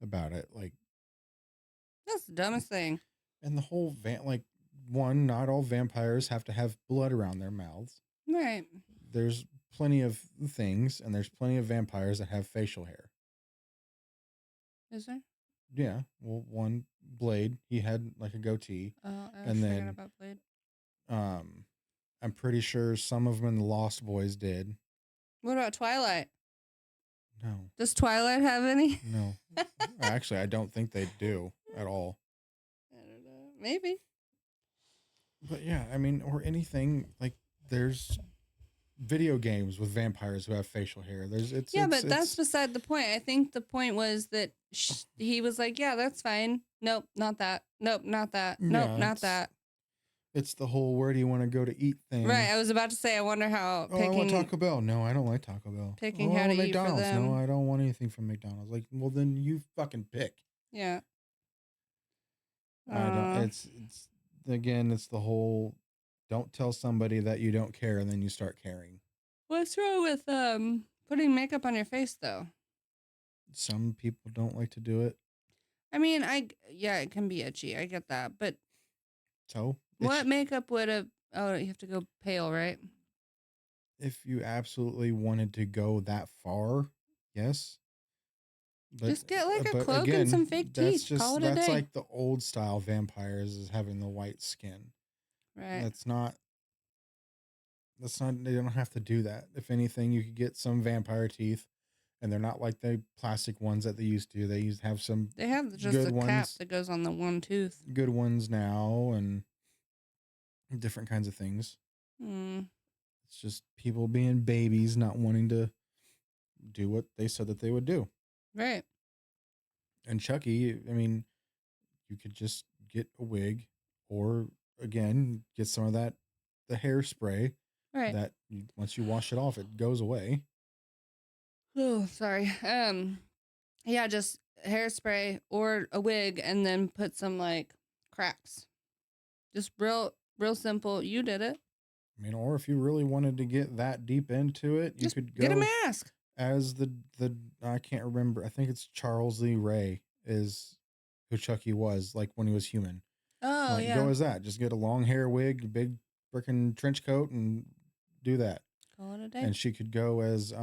about it. Like, That's the dumbest thing. and the whole like one, not all vampires have to have blood around their mouths. Right. There's plenty of things, and there's plenty of vampires that have facial hair. Is there? Yeah, well, one Blade, he had like a goatee, Oh, I was and forgetting then about Blade. I'm pretty sure some of them in the Lost Boys did. What about Twilight? No. Does Twilight have any? No. Actually, I don't think they do at all. I don't know. Maybe. But yeah, I mean, or anything like there's video games with vampires who have facial hair. But that's beside the point. I think the point was that he was like, yeah, that's fine. Nope, not that. Nope, not that. Nope, not that. It's the whole where do you want to go to eat thing. Right. I was about to say, I wonder how I want Taco Bell. No, I don't like Taco Bell. Picking how to eat for them. No, I don't want anything from McDonald's. Like, well, then you fucking pick. Yeah. I don't. It's again, it's the whole don't tell somebody that you don't care and then you start caring. What's wrong with putting makeup on your face though? Some people don't like to do it. I mean, it can be itchy. I get that, but so what makeup would have? Oh, you have to go pale, right? If you absolutely wanted to go that far, yes. But, just get like a cloak and some fake teeth. Call it a day. That's like the old style vampires is having the white skin. Right. That's not. They don't have to do that. If anything, you could get some vampire teeth, and they're not like the plastic ones that they used to. They have some. They have just a cap that goes on the one tooth. Good ones now, and different kinds of things. It's just people being babies, not wanting to do what they said that they would do. Right. And Chucky, I mean, you could just get a wig, or again, get some of the hairspray. Right. That once you wash it off, it goes away. Oh, sorry. Yeah, just hairspray or a wig, and then put some like cracks. Just real simple. You did it. I mean, or if you really wanted to get that deep into it, you could go get a mask as the I can't remember. I think it's Charles Lee Ray is who Chucky was like when he was human. Oh, like, go as that. Just get a long hair wig, big freaking trench coat, and do that. Call it a day. And she could go as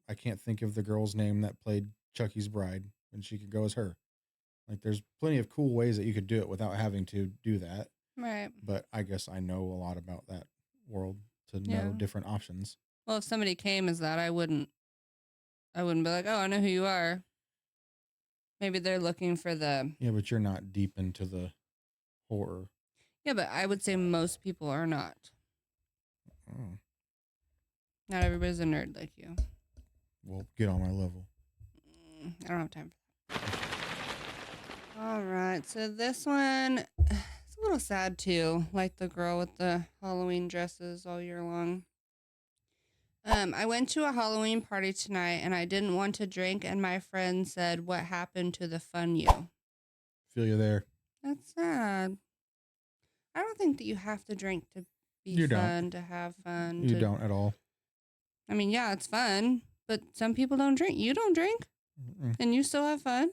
I can't think of the girl's name that played Chucky's bride, and she could go as her. Like, there's plenty of cool ways that you could do it without having to do that. Right. But I guess I know a lot about that world to know different options. Well, if somebody came as that, I wouldn't be like, oh, I know who you are. Maybe they're looking for the... Yeah, but you're not deep into the horror. Yeah, but I would say most people are not. Oh. Not everybody's a nerd like you. Well, get on my level. I don't have time for that. All right, so this one, it's a little sad too, like the girl with the Halloween dresses all year long. I went to a Halloween party tonight, and I didn't want to drink, and my friend said, what happened to the fun you? Feel you there. That's sad. I don't think that you have to drink to be fun, to have fun. You don't at all. I mean, yeah, it's fun, but some people don't drink. You don't drink, and you still have fun.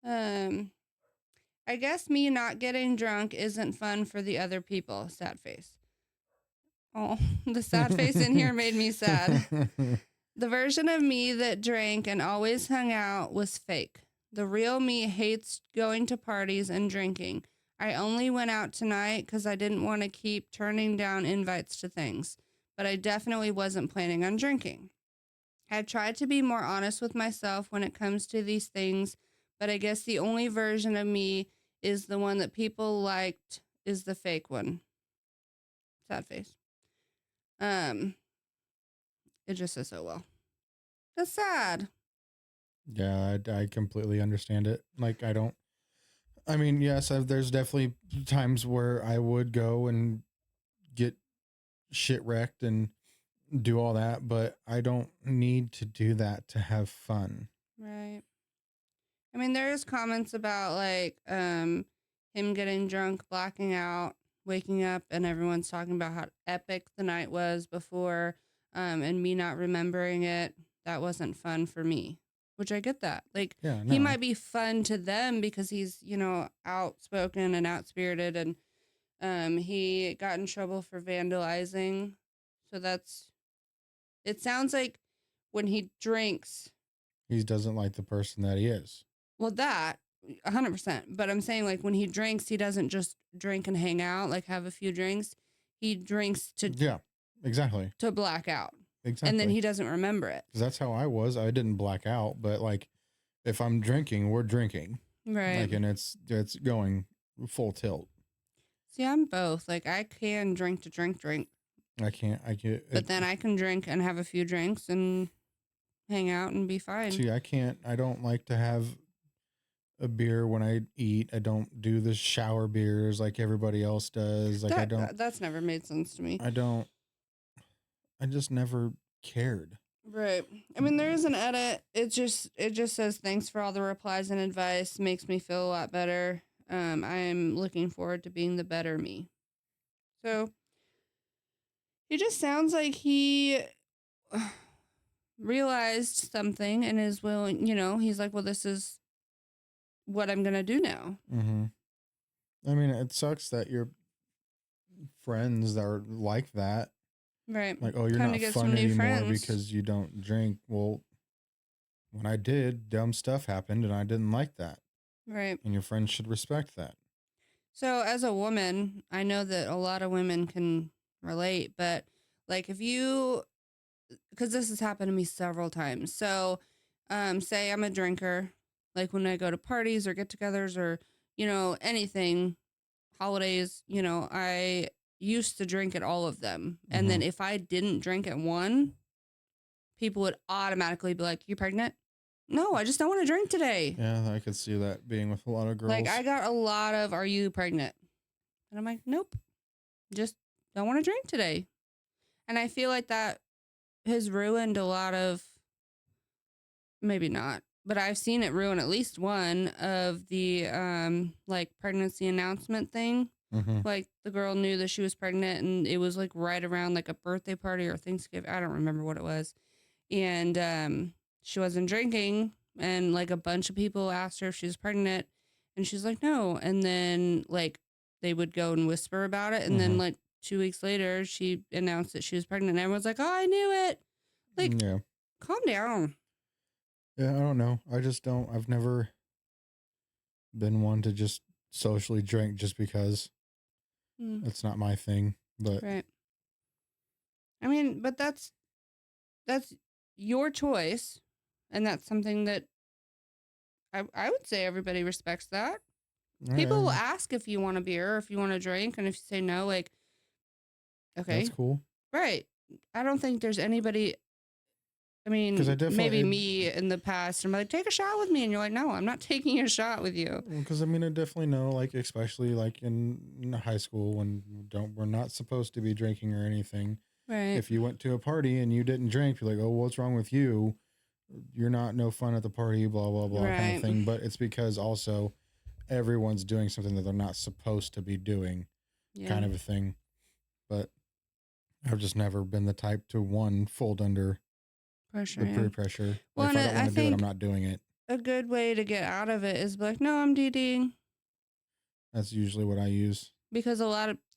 I guess me not getting drunk isn't fun for the other people. Sad face. Oh, the sad face in here made me sad. The version of me that drank and always hung out was fake. The real me hates going to parties and drinking. I only went out tonight because I didn't want to keep turning down invites to things, but I definitely wasn't planning on drinking. I tried to be more honest with myself when it comes to these things, but I guess the only version of me is the one that people liked is the fake one. Sad face. It just says, oh, well. That's sad. Yeah, I completely understand it. Like, I mean, yes, there's definitely times where I would go and get shit wrecked and do all that, but I don't need to do that to have fun. Right. I mean, there's comments about like him getting drunk, blacking out, waking up, and everyone's talking about how epic the night was before, and me not remembering it. That wasn't fun for me, which I get that. Like, he might be fun to them because he's, outspoken and outspirited, and he got in trouble for vandalizing. So it sounds like when he drinks, he doesn't like the person that he is. Well, that 100%. But I'm saying, like, when he drinks, he doesn't just drink and hang out, like have a few drinks. He drinks to exactly, to black out. exactly. And then he doesn't remember it. 'Cause that's how I was. I didn't black out, but like if I'm drinking, we're drinking. Right. Like, and it's going full tilt. See, I'm both. Like, I can drink. I can't. But then I can drink and have a few drinks and hang out and be fine. See, I can't. I don't like to have a beer when I eat. I don't do the shower beers like everybody else does. Like, That's never made sense to me. I just never cared. Right. I mean, there is an edit. It just says thanks for all the replies and advice. Makes me feel a lot better. I am looking forward to being the better me. So he just sounds like he realized something and is willing, he's like, well, this is what I'm going to do now. Mm-hmm. I mean, it sucks that your friends that are like that. Right. Like, oh, you're Time not to get fun some new anymore friends. because you don't drink. Well, when I did, dumb stuff happened and I didn't like that. Right. And your friends should respect that. So as a woman, I know that a lot of women can relate, but like if you, because this has happened to me several times. So say I'm a drinker, like when I go to parties or get-togethers or, anything, holidays, I used to drink at all of them. And then if I didn't drink at one, people would automatically be like, you pregnant? No, I just don't want to drink today. Yeah, I could see that being with a lot of girls. Like I got a lot of, are you pregnant? And I'm like, nope, just don't want to drink today. And I feel like that has ruined a lot of, maybe not, but I've seen it ruin at least one of the like pregnancy announcement thing. Like the girl knew that she was pregnant and it was like right around like a birthday party or Thanksgiving. I don't remember what it was. And she wasn't drinking and like a bunch of people asked her if she was pregnant and she's like, no. And then like they would go and whisper about it. And then like 2 weeks later, she announced that she was pregnant and everyone's like, oh, I knew it. Like, yeah. Calm down. Yeah, I don't know. I just don't. I've never been one to just socially drink just because. It's not my thing, but right. I mean, but that's your choice, and that's something that I would say everybody respects that. People will ask if you want a beer or if you want a drink, and if you say no, like, okay, that's cool, right? I don't think there's anybody. I mean, maybe me in the past, I'm like, take a shot with me. And you're like, no, I'm not taking a shot with you. Because I mean, I definitely know, like, especially like in high school when we're not supposed to be drinking or anything. Right. If you went to a party and you didn't drink, you're like, oh, what's wrong with you? You're not no fun at the party, blah, blah, blah, kind of thing. But it's because also everyone's doing something that they're not supposed to be doing, kind of a thing. But I've just never been the type to fold under pressure, the peer pressure. Well, if I don't want to do it, I'm not doing it. A good way to get out of it is be like, no, I'm DDing. That's usually what I use. Because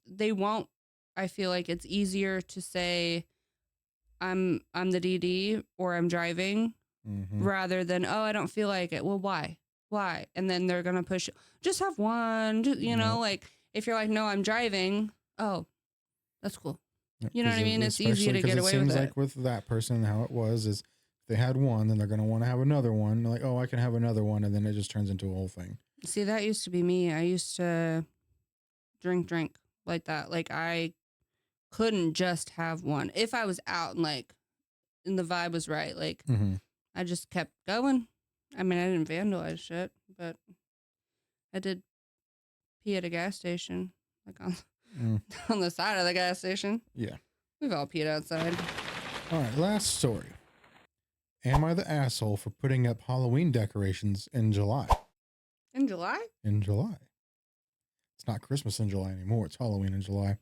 they won't. I feel like it's easier to say I'm the DD or I'm driving rather than, oh, I don't feel like it. Well, why? And then they're going to push, just have one, like if you're like, no, I'm driving. Oh, that's cool. You know what I mean? It's easy to get away with it. It seems like with that person, how it was is if they had one, then they're going to want to have another one. They're like, oh, I can have another one. And then it just turns into a whole thing. See, that used to be me. I used to drink like that. Like I couldn't just have one. If I was out and the vibe was right, like I just kept going. I mean, I didn't vandalize shit, but I did pee at a gas station, like on the side of the gas station. Yeah. We've all peed outside. All right, last story. Am I the asshole for putting up Halloween decorations in July? In July? In July. It's not Christmas in July anymore. It's Halloween in July.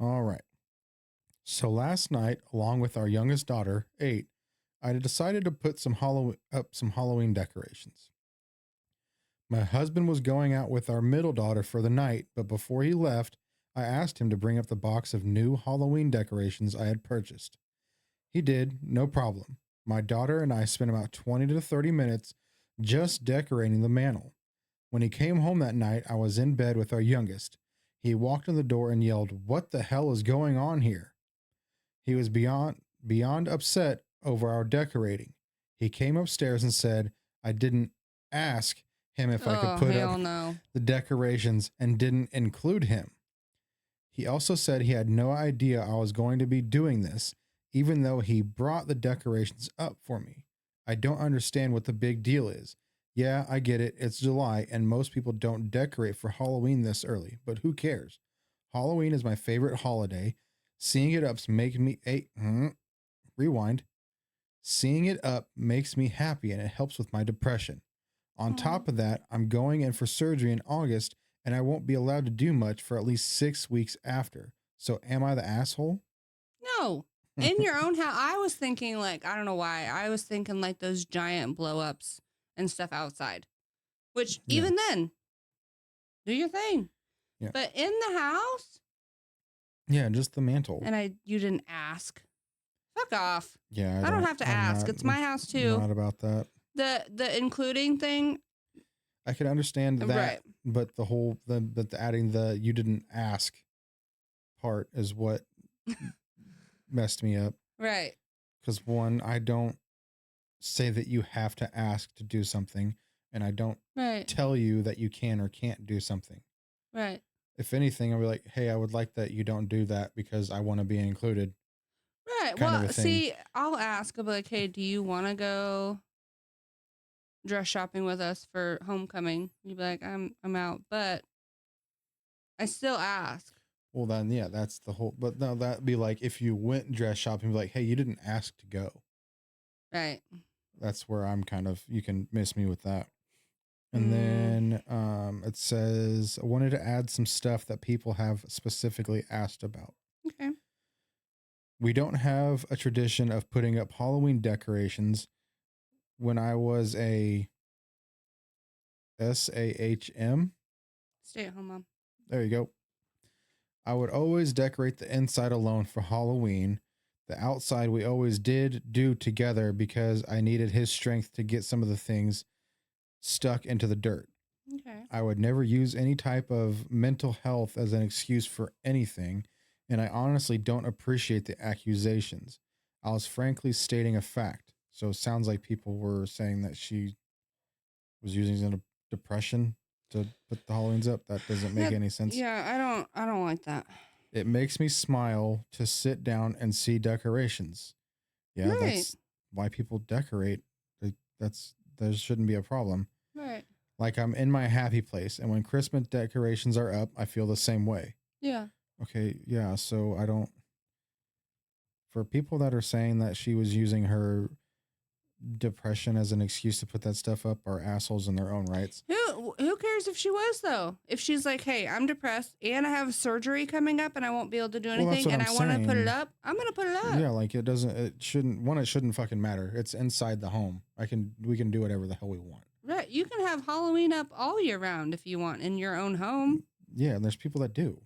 All right. So last night, along with our youngest daughter, 8, I decided to put some Halloween decorations. My husband was going out with our middle daughter for the night, but before he left, I asked him to bring up the box of new Halloween decorations I had purchased. He did, no problem. My daughter and I spent about 20 to 30 minutes just decorating the mantel. When he came home that night, I was in bed with our youngest. He walked in the door and yelled, "What the hell is going on here?" He was beyond upset over our decorating. He came upstairs and said I didn't ask him if I could Oh, put up hell no. the decorations and didn't include him. He also said he had no idea I was going to be doing this, even though he brought the decorations up for me. I don't understand what the big deal is. Yeah, I get it. It's July, and most people don't decorate for Halloween this early, but who cares? Halloween is my favorite holiday. Seeing it up make me rewind. Seeing it up makes me happy, and it helps with my depression. On top of that, I'm going in for surgery in August, and I won't be allowed to do much for at least 6 weeks after. So am I the asshole? No. In your own house. I was thinking like, I don't know why. I was thinking like those giant blow ups and stuff outside. Which Yeah. even then, do your thing. Yeah. But in the house, Yeah, just the mantle. and you didn't ask. Fuck off. Yeah, I don't have to ask. It's my house too. Not about that. The including thing, I can understand that, right? But the adding the you didn't ask part is what messed me up. Right. Because one, I don't say that you have to ask to do something, and I don't tell you that you can or can't do something. Right. If anything, I'll be like, hey, I would like that you don't do that because I want to be included. Right. Well, see, I'll ask. I'll be like, hey, do you want to go dress shopping with us for homecoming? You'd be like, I'm out, but I still ask. Well, then, yeah, that's the whole. But no, that'd be like if you went dress shopping, be like, hey, you didn't ask to go. Right. That's where I'm kind of. You can miss me with that. And then it says, I wanted to add some stuff that people have specifically asked about. Okay. We don't have a tradition of putting up Halloween decorations. When I was a SAHM. Stay at home mom. There you go. I would always decorate the inside alone for Halloween. The outside we always did do together because I needed his strength to get some of the things stuck into the dirt. Okay. I would never use any type of mental health as an excuse for anything, and I honestly don't appreciate the accusations. I was frankly stating a fact. So it sounds like people were saying that she was using a depression to put the Halloweens up. That doesn't make any sense. Yeah, I don't like that. It makes me smile to sit down and see decorations. Yeah, right. That's why people decorate. There shouldn't be a problem. Right. Like I'm in my happy place, and when Christmas decorations are up, I feel the same way. Yeah. Okay, yeah, so I don't. For people that are saying that she was using her depression as an excuse to put that stuff up are assholes in their own rights. Who cares if she was though? If she's like, hey, I'm depressed and I have surgery coming up and I won't be able to do anything and I want to put it up, I'm gonna put it up. Yeah, like it shouldn't fucking matter. It's inside the home. We can do whatever the hell we want. Right. You can have Halloween up all year round if you want in your own home. Yeah, and there's people that do.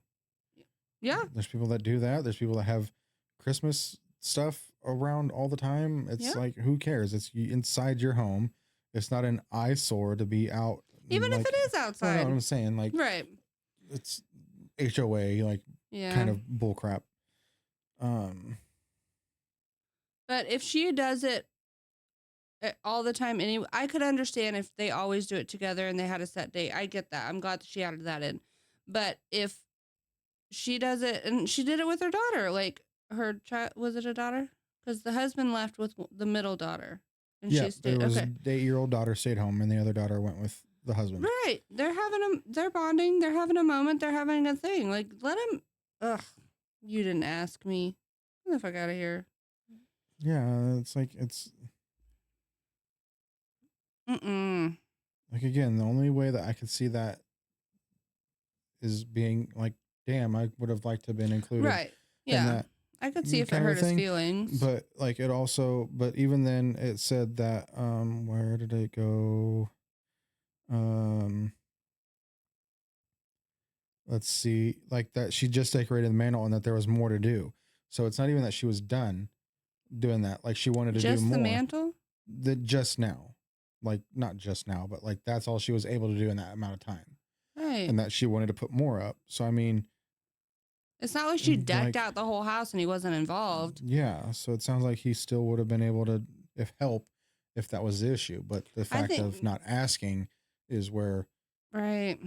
Yeah. There's people that do that. There's people that have Christmas stuff around all the time. It's like, who cares? It's inside your home. It's not an eyesore to be out. Even if it is outside. I know what I'm saying. Like, right. It's HOA, like, kind of bullcrap. But if she does it all the time, anyway, I could understand if they always do it together and they had a set date. I get that. I'm glad that she added that in. But if she does it, and she did it with her daughter, like her child, was it a daughter? Because the husband left with the middle daughter, and she stayed. There was an 8-year-old daughter stayed home, and the other daughter went with the husband. Right, they're bonding, they're having a moment, they're having a thing. Like, let him. Ugh, you didn't ask me. Get the fuck out of here. Yeah, it's like it's. Like again, the only way that I could see that is being like, damn, I would have liked to have been included. Right. Yeah. I could see if it hurt his feelings. But like it also, but even then it said that, where did it go? Let's see, like that she just decorated the mantle and that there was more to do. So it's not even that she was done doing that. Like she wanted to do more. Just the mantle? Just now. Like not just now, but like that's all she was able to do in that amount of time. Right. And that she wanted to put more up. So I mean, It's not like she decked Like, out the whole house and he wasn't involved. yeah. So it sounds like he still would have been able to, if that was the issue. But the I fact of think, not asking is where right.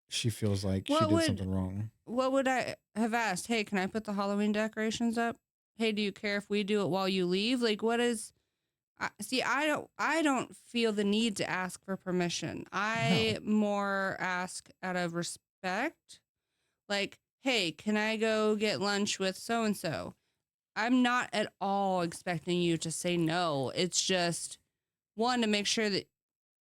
she feels like she What did would something wrong. what would I have asked? Hey, can I put the Halloween decorations up? Hey, do you care if we do it while you leave? Like, what is? See, I don't feel the need to ask for permission. No. I more ask out of respect. Like, hey, can I go get lunch with so and so? I'm not at all expecting you to say no. It's just one to make sure that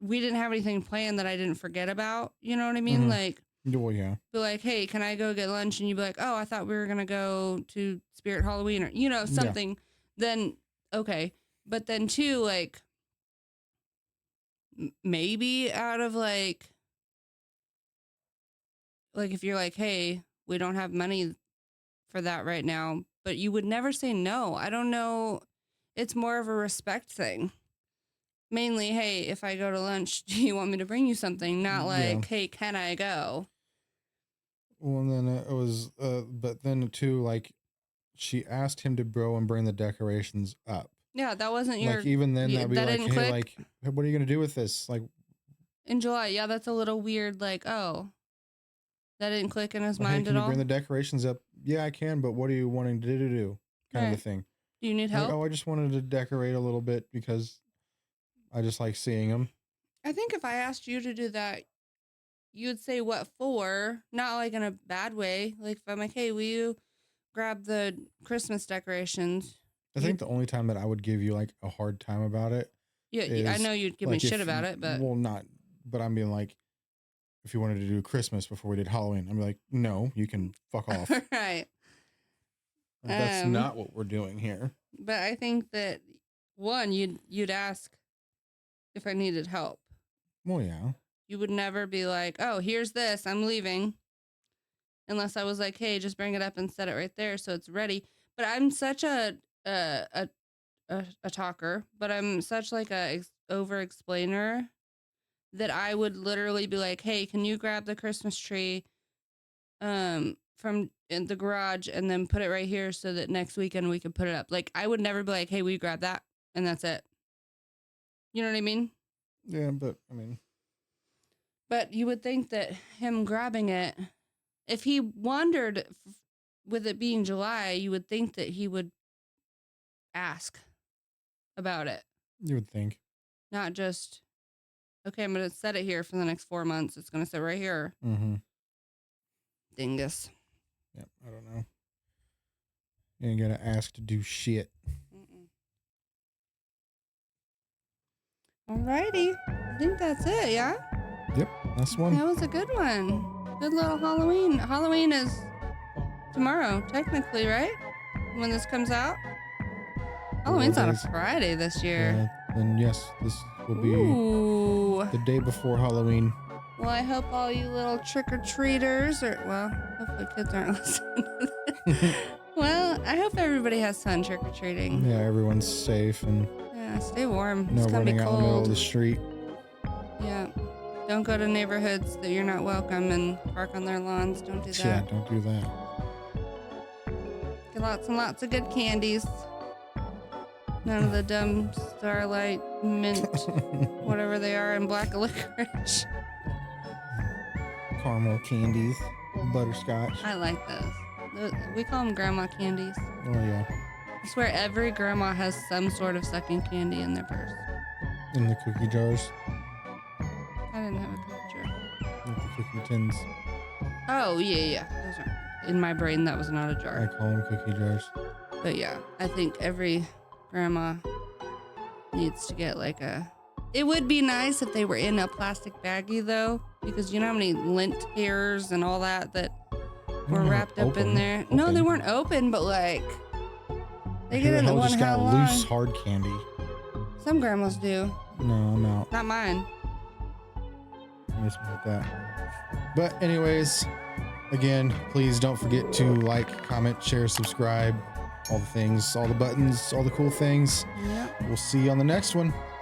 we didn't have anything planned that I didn't forget about. You know what I mean? Mhm. Like, Well, yeah. be like, hey, can I go get lunch? And you'd be like, oh, I thought we were going to go to Spirit Halloween or, you know, something. Then, okay. But then two, like, maybe out of like if you're like, hey, we don't have money for that right now, but you would never say no. I don't know. It's more of a respect thing. Mainly, hey, if I go to lunch, do you want me to bring you something? Not like, Yeah. hey, can I go? Well, and then it was, but then too, like, she asked him to go and bring the decorations up. Yeah, that wasn't your. Like, even then, that'd be That like, didn't hey, click like, hey, what are you gonna do with this? Like, in July. Yeah, that's a little weird. Like, oh, that didn't click in his hey, mind can at you all. bring the decorations up? Yeah, I can, but what are you wanting to do? Kind of a Right. thing. Do you need Like, help? oh, I just wanted to decorate a little bit because I just like seeing them. I think if I asked you to do that, you would say what for, not like in a bad way. Like if I'm like, hey, will you grab the Christmas decorations? I think the only time that I would give you like a hard time about it Yeah, I is know you'd give me like shit about it, but well, not, but I'm being like, if you wanted to do Christmas before we did Halloween, I'm like, no, you can fuck off. right. Like, that's not what we're doing here. But I think that one, you'd ask if I needed help. Well, yeah. You would never be like, oh, here's this, I'm leaving. Unless I was like, hey, just bring it up and set it right there so it's ready. But I'm such a talker, but I'm such like a over explainer that I would literally be like, hey, can you grab the Christmas tree from in the garage and then put it right here so that next weekend we can put it up. Like I would never be like, hey, will you grab that? And that's it. You know what I mean? Yeah, but I mean, but you would think that him grabbing it, if he wondered with it being July, you would think that he would ask about it. you would think. Not just, okay, I'm going to set it here for the next 4 months. It's going to sit right here. Mm-hmm. Dingus. Yep, I don't know. You ain't gonna ask to do shit. Alrighty. I think that's it, yeah? Yep, that's one. That was a good one. Good little Halloween. Halloween is tomorrow, technically, right? When this comes out? Halloween's on a Friday this year. Then yes, this will be Ooh. the day before Halloween. Well, I hope all you little trick-or-treaters hopefully kids aren't listening to this. Well, I hope everybody has fun trick-or-treating. Yeah, everyone's safe and Yeah, stay warm. no It's gonna be running out in the middle of cold. the street. Yeah. Don't go to neighborhoods that you're not welcome and park on their lawns. Don't do that. Yeah, don't do that. Get lots and lots of good candies. None of the dumb Starlight, mint, whatever they are, and black licorice. Caramel candies, butterscotch. I like those. We call them grandma candies. Oh yeah, I swear every grandma has some sort of sucking candy in their purse. in the cookie jars, I didn't have a cookie jar. like the cookie tins. Oh, yeah. Those are in my brain, that was not a I jar. call them cookie jars. But yeah, I think every grandma needs to get like a... It would be nice if they were in a plastic baggie, though, because you know how many lint hairs and all that were wrapped up in there? No, they weren't open, but like... They get in the one just how got long. loose hard candy. Some grandmas do. No, I'm out. Not mine. I miss me with that. But anyways, again, please don't forget to like, comment, share, subscribe, all the things, all the buttons, all the cool things. Yep. We'll see you on the next one.